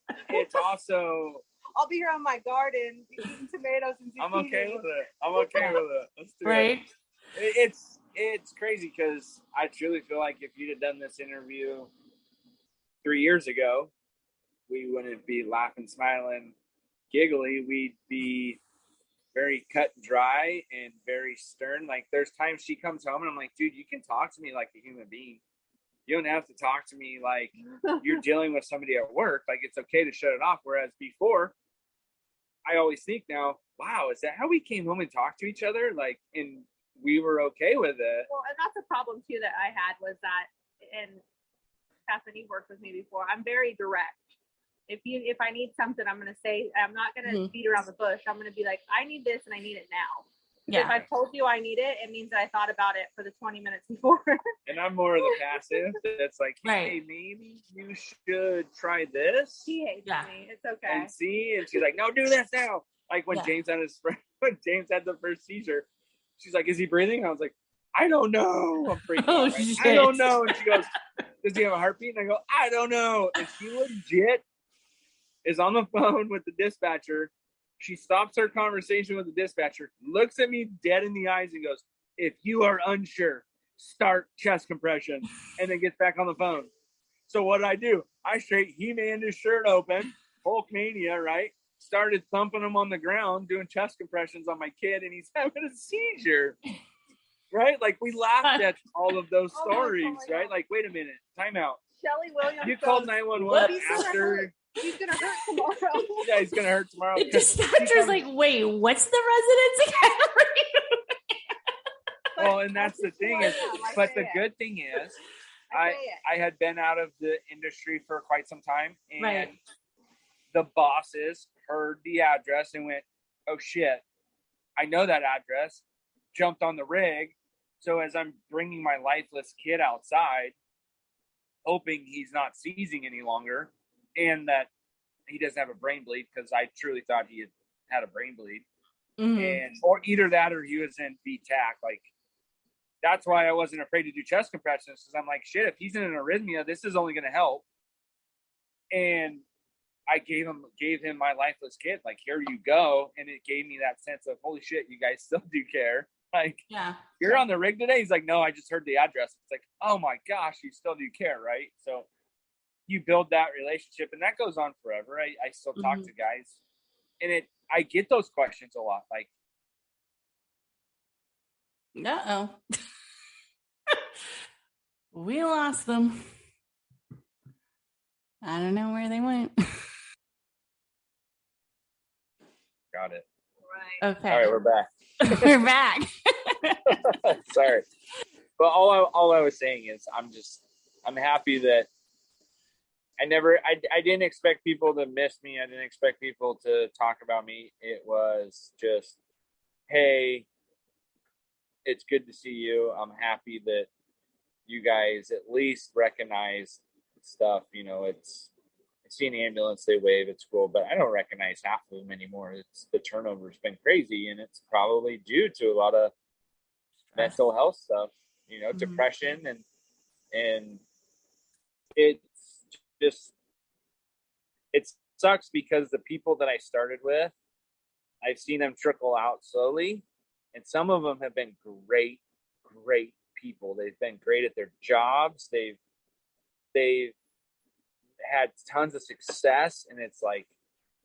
also, I'll be here on my garden eating tomatoes and zucchini. I'm okay with it. Let's do it. It's crazy because I truly feel like if you'd have done this interview 3 years ago, we wouldn't be laughing, smiling, giggly. We'd be very cut and dry and very stern. Like, there's times she comes home and I'm like, dude, you can talk to me like a human being. You don't have to talk to me like you're dealing with somebody at work. Like, it's okay to shut it off. Whereas before, I always think now, wow, is that how we came home and talked to each other? Like, and we were okay with it. Well, and that's a problem too that I had was that, and Katherine, you've worked with me before, I'm very direct. If I need something, I'm going to say, I'm not going to beat around the bush. I'm going to be like, I need this and I need it now. If I've told you I need it, it means that I thought about it for the 20 minutes before. And I'm more of the passive. That's like, hey, maybe you should try this. He hates me. It's okay. And see, and she's like, no, do this now. Like when James had the first seizure, she's like, is he breathing? I was like, I don't know. I'm freaking out. Right? I don't know. And she goes, does he have a heartbeat? And I go, I don't know. And she legit is on the phone with the dispatcher. She stops her conversation with the dispatcher, looks at me dead in the eyes and goes, if you are unsure, start chest compression, and then gets back on the phone. So what did I do? I straight He-Man his shirt open, Hulk Mania, right? Started thumping him on the ground, doing chest compressions on my kid, and he's having a seizure. Right? Like, we laughed at all of those stories, right? Like, wait a minute, time out. Shelly Williams. You called 911 after... He's gonna hurt tomorrow. Yeah, he's gonna hurt tomorrow. The dispatcher's like, wait, what's the residence again? Well, and that's the thing is, but the good thing is, I had been out of the industry for quite some time, and the bosses heard the address and went, oh shit, I know that address, jumped on the rig. So as I'm bringing my lifeless kid outside, hoping he's not seizing any longer, and that he doesn't have a brain bleed, because I truly thought he had a brain bleed. And or either that or he was in VTAC. Like, that's why I wasn't afraid to do chest compressions, because I'm like, shit, if he's in an arrhythmia, this is only going to help. And I gave him my lifeless kid. Like, here you go. And it gave me that sense of, holy shit, you guys still do care. Like, you're on the rig today? He's like, no, I just heard the address. It's like, oh my gosh, you still do care, right? So you build that relationship, and that goes on forever. I still talk to guys, and I get those questions a lot. Like, we lost them. I don't know where they went. Got it. Right. Okay. All right, we're back. We're back. Sorry. But all I was saying is I'm happy that I didn't expect people to miss me. I didn't expect people to talk about me. It was just, hey, it's good to see you. I'm happy that you guys at least recognize stuff. You know, it's see an ambulance, they wave, it's cool, but I don't recognize half of them anymore. The turnover's been crazy, and it's probably due to a lot of mental health stuff, depression, and it's just, it sucks because the people that I started with, I've seen them trickle out slowly, and some of them have been great people. They've been great at their jobs. They've had tons of success, and it's like,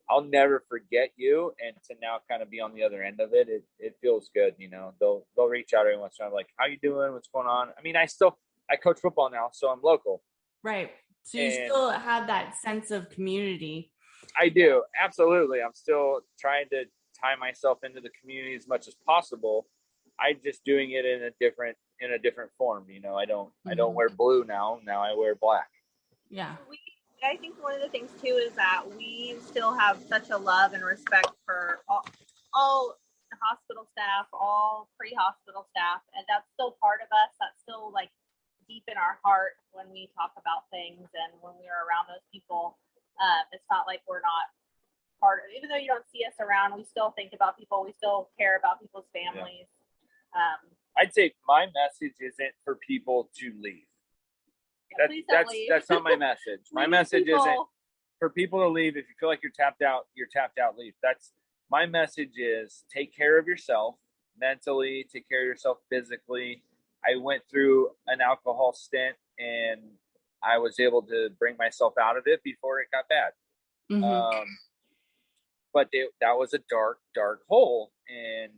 I'll never forget you. And to now kind of be on the other end of it, it feels good. They'll reach out every once in a while, like, how you doing? What's going on? I mean, I coach football now, so I'm local. Right. So you still have that sense of community. I do. Absolutely. I'm still trying to tie myself into the community as much as possible. I'm just doing it in a different form. I don't wear blue now. Now I wear black. Yeah. I think one of the things too is that we still have such a love and respect for all hospital staff, all pre-hospital staff, and that's still part of us. That's still like deep in our heart when we talk about things, and when we are around those people. It's not like we're not part of it. Even though you don't see us around, we still think about people. We still care about people's families. Yeah. I'd say my message isn't for people to leave. That's not my message. My message isn't for people to leave. If you feel like you're tapped out, leave. That's my message is take care of yourself mentally, take care of yourself physically. I went through an alcohol stint, and I was able to bring myself out of it before it got bad. Mm-hmm. But that was a dark, dark hole. And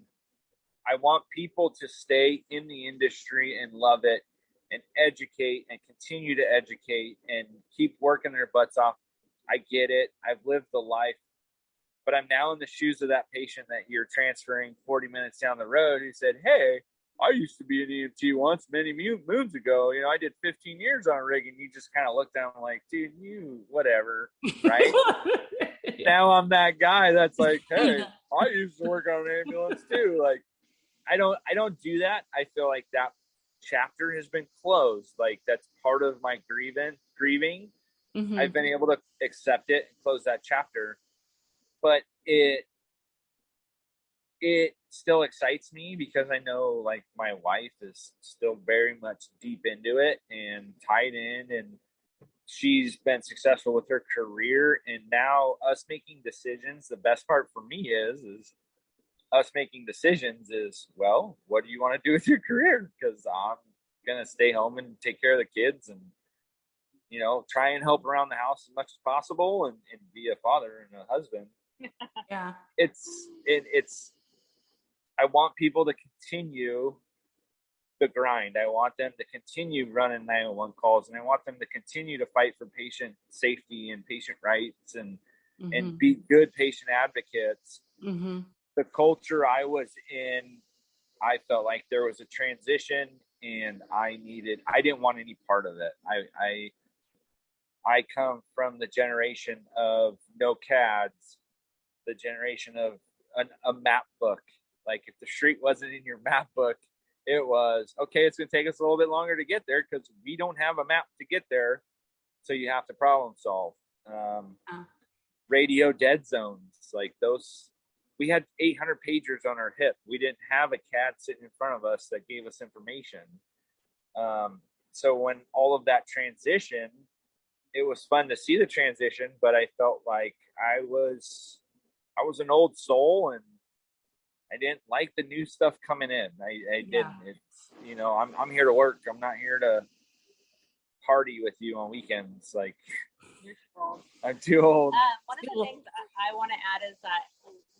I want people to stay in the industry and love it, and educate and continue to educate and keep working their butts off. I get it. I've lived the life, but I'm now in the shoes of that patient that you're transferring 40 minutes down the road who said, hey, I used to be an EMT once many moons ago. I did 15 years on a rig, and you just kind of look down like, dude, you whatever, right? Now I'm that guy that's like, hey, I used to work on an ambulance too. Like, I don't do that. I feel like that chapter has been closed. Like, that's part of my grieving. Mm-hmm. I've been able to accept it and close that chapter, but it still excites me because I know, like, my wife is still very much deep into it and tied in, and she's been successful with her career. And now us making decisions, the best part for me is us making decisions is, well, what do you want to do with your career? Because I'm going to stay home and take care of the kids and, try and help around the house as much as possible and be a father and a husband. Yeah. I want people to continue the grind. I want them to continue running 911 calls, and I want them to continue to fight for patient safety and patient rights and be good patient advocates. Mm-hmm. The culture I was in, I felt like there was a transition, and I didn't want any part of it. I come from the generation of no CADs, the generation of a map book. Like, if the street wasn't in your map book, it was, okay, it's going to take us a little bit longer to get there because we don't have a map to get there. So you have to problem solve. Radio dead zones, like those. We had 800 pagers on our hip. We didn't have a CAD sitting in front of us that gave us information. So when all of that transition, it was fun to see the transition, but I felt like I was an old soul, and I didn't like the new stuff coming in. I didn't. It's, I'm here to work. I'm not here to party with you on weekends. Like, you're too old. I'm too old. One of the things I want to add is that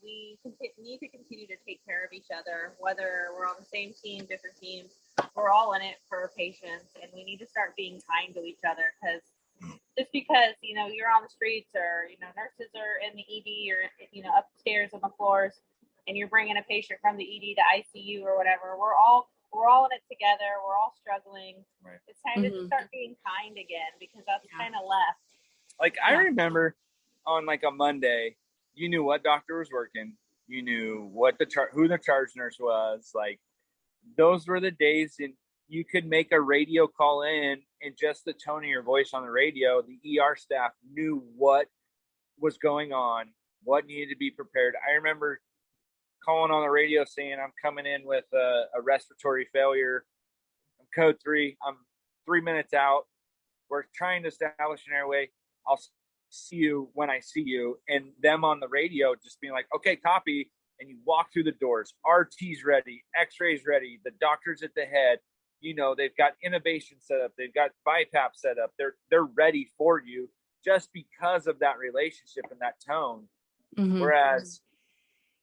we need to continue to take care of each other, whether we're on the same team, different teams. We're all in it for patients, and we need to start being kind to each other, because just because, you're on the streets, or, nurses are in the ED, or, upstairs on the floors, and you're bringing a patient from the ED to ICU or whatever, we're all in it together. We're all struggling. Right. It's time to start being kind again, because that's kind of left. Like, I remember on like a Monday, you knew what doctor was working. You knew what who the charge nurse was. Like, those were the days, and you could make a radio call in and just the tone of your voice on the radio, the ER staff knew what was going on, what needed to be prepared. I remember calling on the radio saying, I'm coming in with a respiratory failure. I'm code 3. I'm 3 minutes out. We're trying to establish an airway. I'll see you when I see you. And them on the radio just being like, okay, copy. And you walk through the doors. RT's ready. X-rays ready. The doctor's at the head. You know, they've got intubation set up. They've got BiPAP set up. They're ready for you just because of that relationship and that tone. Mm-hmm. Whereas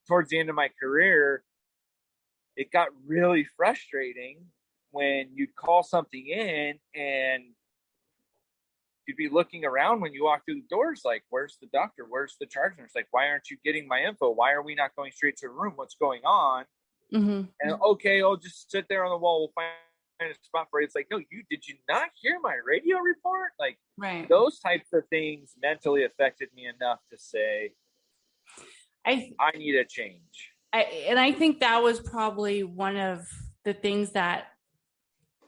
towards the end of my career, it got really frustrating when you'd call something in and you'd be looking around when you walk through the doors, like, where's the doctor? Where's the charge nurse? Like, why aren't you getting my info? Why are we not going straight to the room? What's going on? Mm-hmm. And okay, I'll just sit there on the wall. We'll find a spot for you. It's like, no, did you not hear my radio report? Like, right. Those types of things mentally affected me enough to say, I need a change. I think that was probably one of the things that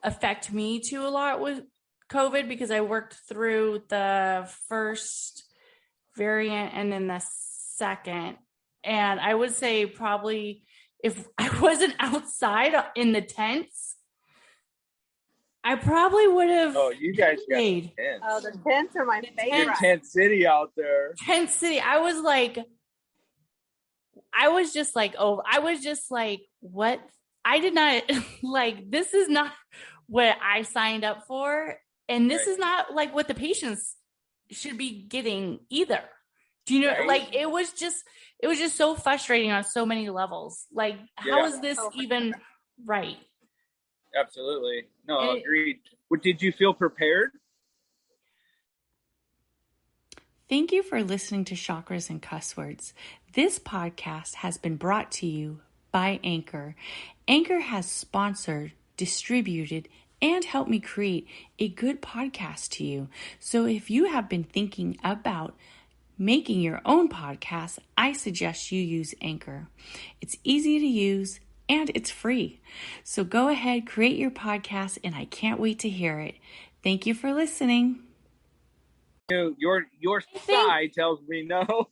affect me too a lot with COVID, because I worked through the first variant and then the second. And I would say probably if I wasn't outside in the tents, I probably would have. Oh, you guys got tents. Oh, the tents are my favorite. Tent City out there. Tent City. I was just like, what? I did not like, this is not what I signed up for. And this is not like what the patients should be getting either. Do you know, like, it was just so frustrating on so many levels. Like, how is this even right? Absolutely. No, agreed. Did you feel prepared? Thank you for listening to Chakras and Cuss Words. This podcast has been brought to you by Anchor. Anchor has sponsored, distributed, and helped me create a good podcast to you. So if you have been thinking about making your own podcast, I suggest you use Anchor. It's easy to use and it's free. So go ahead, create your podcast, and I can't wait to hear it. Thank you for listening. Your side tells me no.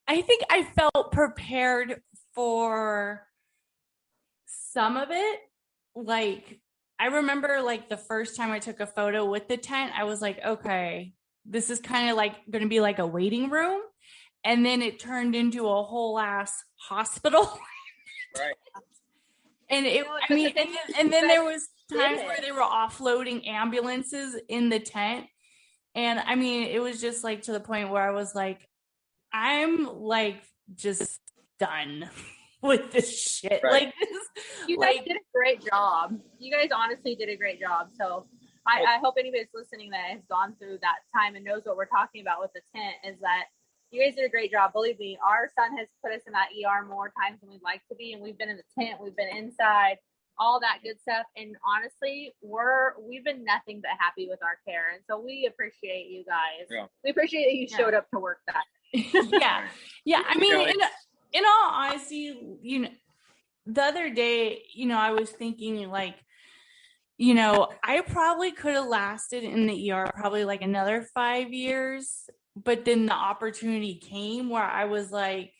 I think I felt prepared for some of it. Like, I remember like the first time I took a photo with the tent, I was like, okay, this is kind of like going to be like a waiting room. And then it turned into a whole ass hospital. Right. And and then there was times where they were offloading ambulances in the tent. And I mean, it was just like to the point where I was like, I'm like just done with this shit. Right. Like, you guys did a great job. You guys honestly did a great job. So I hope anybody's listening that has gone through that time and knows what we're talking about with the tent is that you guys did a great job. Believe me, our son has put us in that ER more times than we'd like to be. And we've been in the tent, we've been inside, all that good stuff. And honestly, we've been nothing but happy with our care. And so we appreciate you guys. Yeah. We appreciate that you showed up to work that day. Yeah. I mean, in all honesty, you know, the other day, you know, I was thinking like, you know, I probably could have lasted in the ER probably like another 5 years, but then the opportunity came where I was like,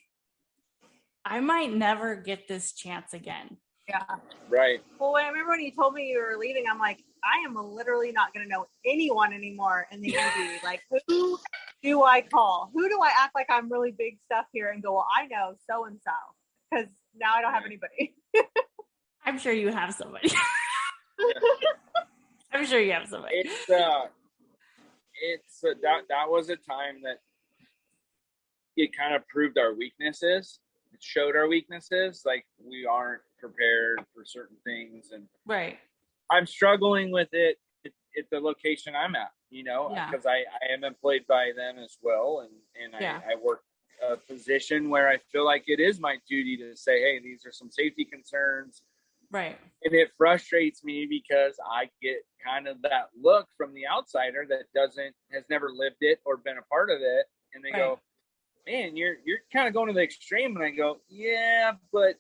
I might never get this chance again. Yeah. Right. Well, I remember when you told me you were leaving, I'm like, I am literally not going to know anyone anymore in the ED. Like, who do I call? Who do I act like I'm really big stuff here and go, well, I know so-and-so, because now I don't have anybody. I'm sure you have somebody. I'm sure you have somebody. That was a time that it kind of proved our weaknesses. It showed our weaknesses. Like, we aren't prepared for certain things. And right. I'm struggling with it at the location I'm at, you know, because I am employed by them as well. And I work a position where I feel like it is my duty to say, hey, these are some safety concerns. Right. And it frustrates me because I get kind of that look from the outsider that has never lived it or been a part of it. And they go, man, you're kind of going to the extreme. And I go, yeah, but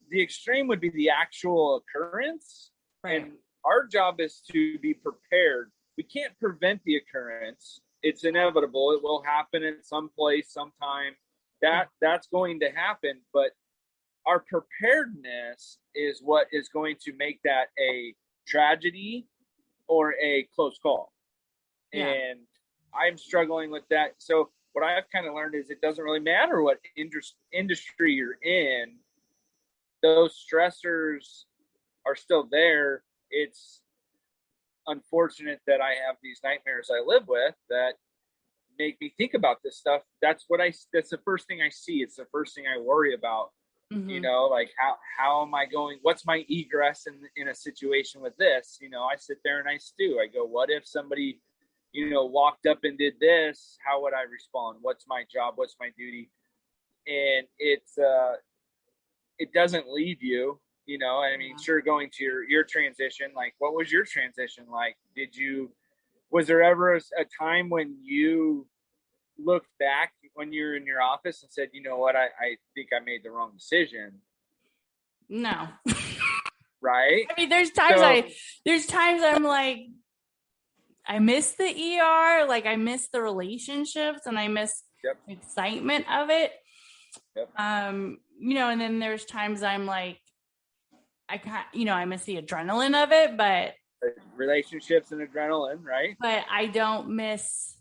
the extreme would be the actual occurrence. Right. And our job is to be prepared. We can't prevent the occurrence. It's inevitable. It will happen at some place, sometime. That's going to happen. But our preparedness is what is going to make that a tragedy or a close call. Yeah. And I'm struggling with that. So what I've kind of learned is it doesn't really matter what industry you're in. Those stressors are still there. It's unfortunate that I have these nightmares I live with that make me think about this stuff. That's the first thing I see. It's the first thing I worry about. Mm-hmm. You know, like how am I going? What's my egress in a situation with this? You know, I sit there and I stew. I go, what if somebody, you know, walked up and did this? How would I respond? What's my job? What's my duty? And it doesn't leave you. You know, I mean, sure, going to your transition, like, what was your transition like? Was there ever a time when you looked back when you're in your office and said, you know what, I think I made the wrong decision? No. Right? I mean, there's times I'm like, I miss the ER, like I miss the relationships and I miss the excitement of it. Yep. You know, and then there's times I'm like, I can't, you know, I miss the adrenaline of it, but relationships and adrenaline, right? But I don't miss,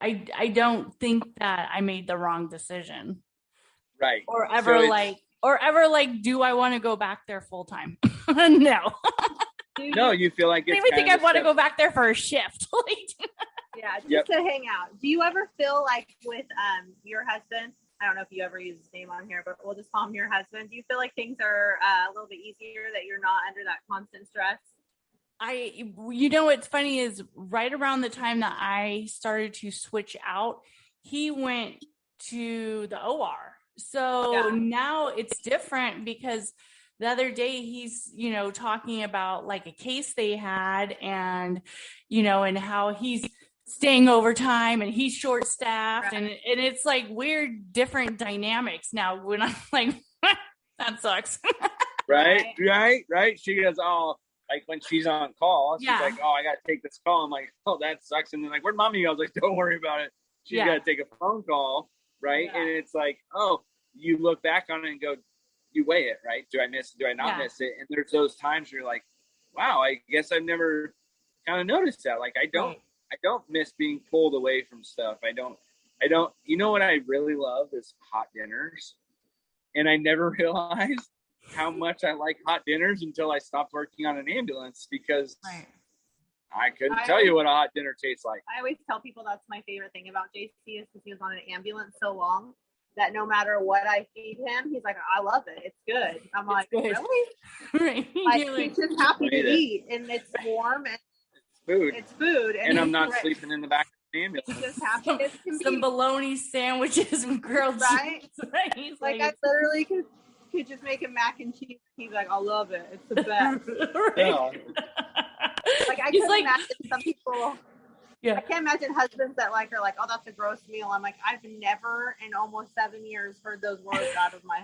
I don't think that I made the wrong decision. Right. Or ever do I want to go back there full time? No. No, you feel like it's I don't even think I'd want to go back there for a shift. Yeah, just to hang out. Do you ever feel like with your husband, I don't know if you ever use his name on here, but we'll just call him your husband. Do you feel like things are a little bit easier, that you're not under that constant stress? You know, what's funny is right around the time that I started to switch out, he went to the OR. So now it's different because the other day he's, you know, talking about like a case they had and, you know, and how he's staying overtime and he's short staffed and it's like weird, different dynamics now when I'm like, that sucks. Right. She goes, oh, like when she's on call, she's like, oh, I got to take this call. I'm like, oh, that sucks. And then like, where'd mommy go? I was like, don't worry about it. She's got to take a phone call. Right. Yeah. And it's like, oh, you look back on it and go, you weigh it, right? Do I miss it? Do I not miss it? And there's those times where you're like, wow, I guess I've never kind of noticed that. Like, I don't miss being pulled away from stuff. I don't, you know what I really love is hot dinners. And I never realized how much I like hot dinners until I stopped working on an ambulance because I couldn't tell you what a hot dinner tastes like. I always tell people that's my favorite thing about JC is because he was on an ambulance so long that no matter what I feed him, he's like, I love it. It's good. I'm like, really? Right. Like, he's just happy to eat and it's warm and it's food. And I'm not sleeping in the back of the ambulance. He's just happy some bologna sandwiches and grilled cheese. Right? He's like I literally could just make him mac and cheese. He's like, I love it. It's the best. Like I can imagine some people. Yeah. I can't imagine husbands that like are like, oh, that's a gross meal. I'm like, I've never in almost 7 years heard those words out of my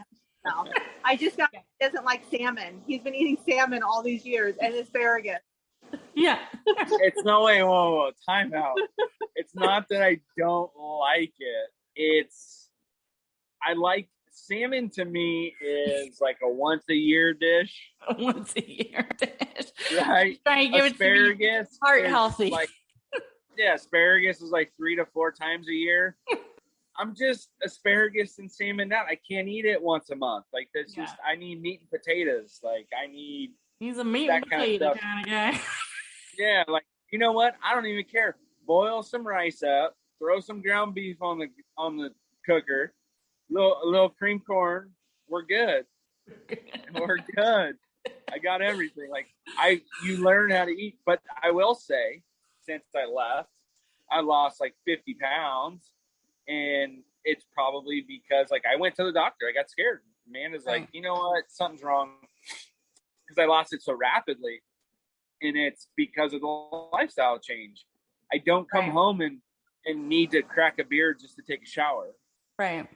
mouth. I just got he doesn't like salmon. He's been eating salmon all these years and asparagus. Yeah. It's no way. Whoa, time out. It's not that I don't like it. It's I like salmon. To me is like a once a year dish. A once a year dish. Right. Trying to give asparagus it to me heart healthy. Like, yeah, asparagus is like 3 to 4 times a year. I'm just asparagus and salmon out. I can't eat it once a month. Like that's just I need meat and potatoes. Like I need he's a meat and potato kind of guy. Yeah, like you know what? I don't even care. Boil some rice up, throw some ground beef on the cooker, a little cream corn. We're good. We're good. I got everything. Like you learn how to eat. But I will say, since I left, I lost like 50 pounds, and it's probably because like I went to the doctor. I got scared. Amanda's like, you know what? Something's wrong because I lost it so rapidly. And it's because of the lifestyle change. I don't come home and need to crack a beer just to take a shower. Right.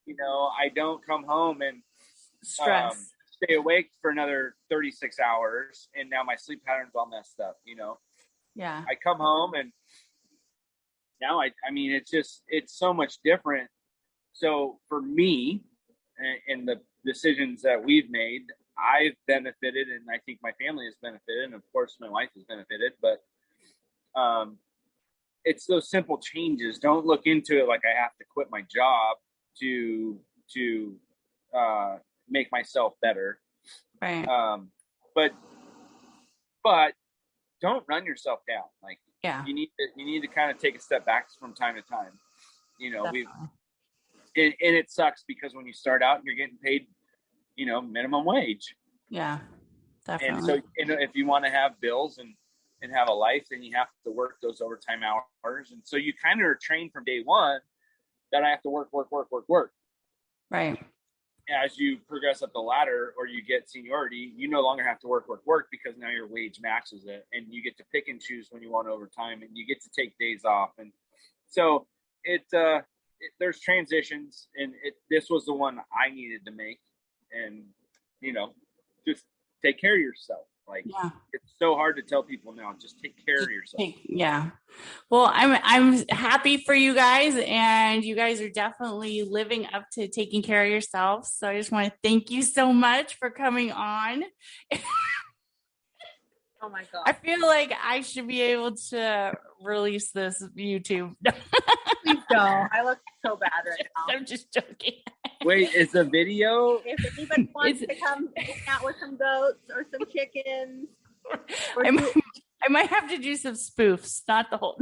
You know, I don't come home and stress stay awake for another 36 hours. And now my sleep pattern's all messed up, you know? Yeah. I come home and now I mean, it's so much different. So for me and the decisions that we've made, I've benefited, and I think my family has benefited, and of course my wife has benefited, but it's those simple changes. Don't look into it like I have to quit my job to make myself better. Right. But don't run yourself down. Like, yeah, you need to kind of take a step back from time to time. You know, Definitely. and it sucks because when you start out, you're getting paid, you know, minimum wage. Yeah, definitely. And so, you know, if you want to have bills and have a life, then you have to work those overtime hours. And so you kind of are trained from day one that I have to work. Right. As you progress up the ladder or you get seniority, you no longer have to work because now your wage matches it, and you get to pick and choose when you want overtime, and you get to take days off. And so there's transitions, and this was the one I needed to make. And, you know, just take care of yourself. Like, yeah, it's so hard to tell people now, just take care of yourself. Yeah. Well, I'm happy for you guys, and you guys are definitely living up to taking care of yourselves. So I just want to thank you so much for coming on. Oh my God. I feel like I should be able to release this YouTube. Please don't. I look so bad right now. I'm just joking. Wait, is the video? If anybody wants to come hang out with some goats or some chickens, I might have to do some spoofs, not the whole.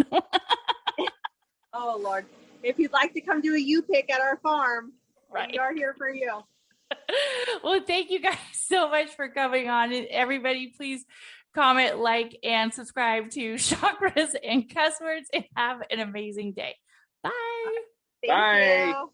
Oh Lord! If you'd like to come do a U-pick at our farm, right, we are here for you. Well, thank you guys so much for coming on, and everybody, please comment, like, and subscribe to Chakras and Cusswords, and have an amazing day. Bye. Thank you.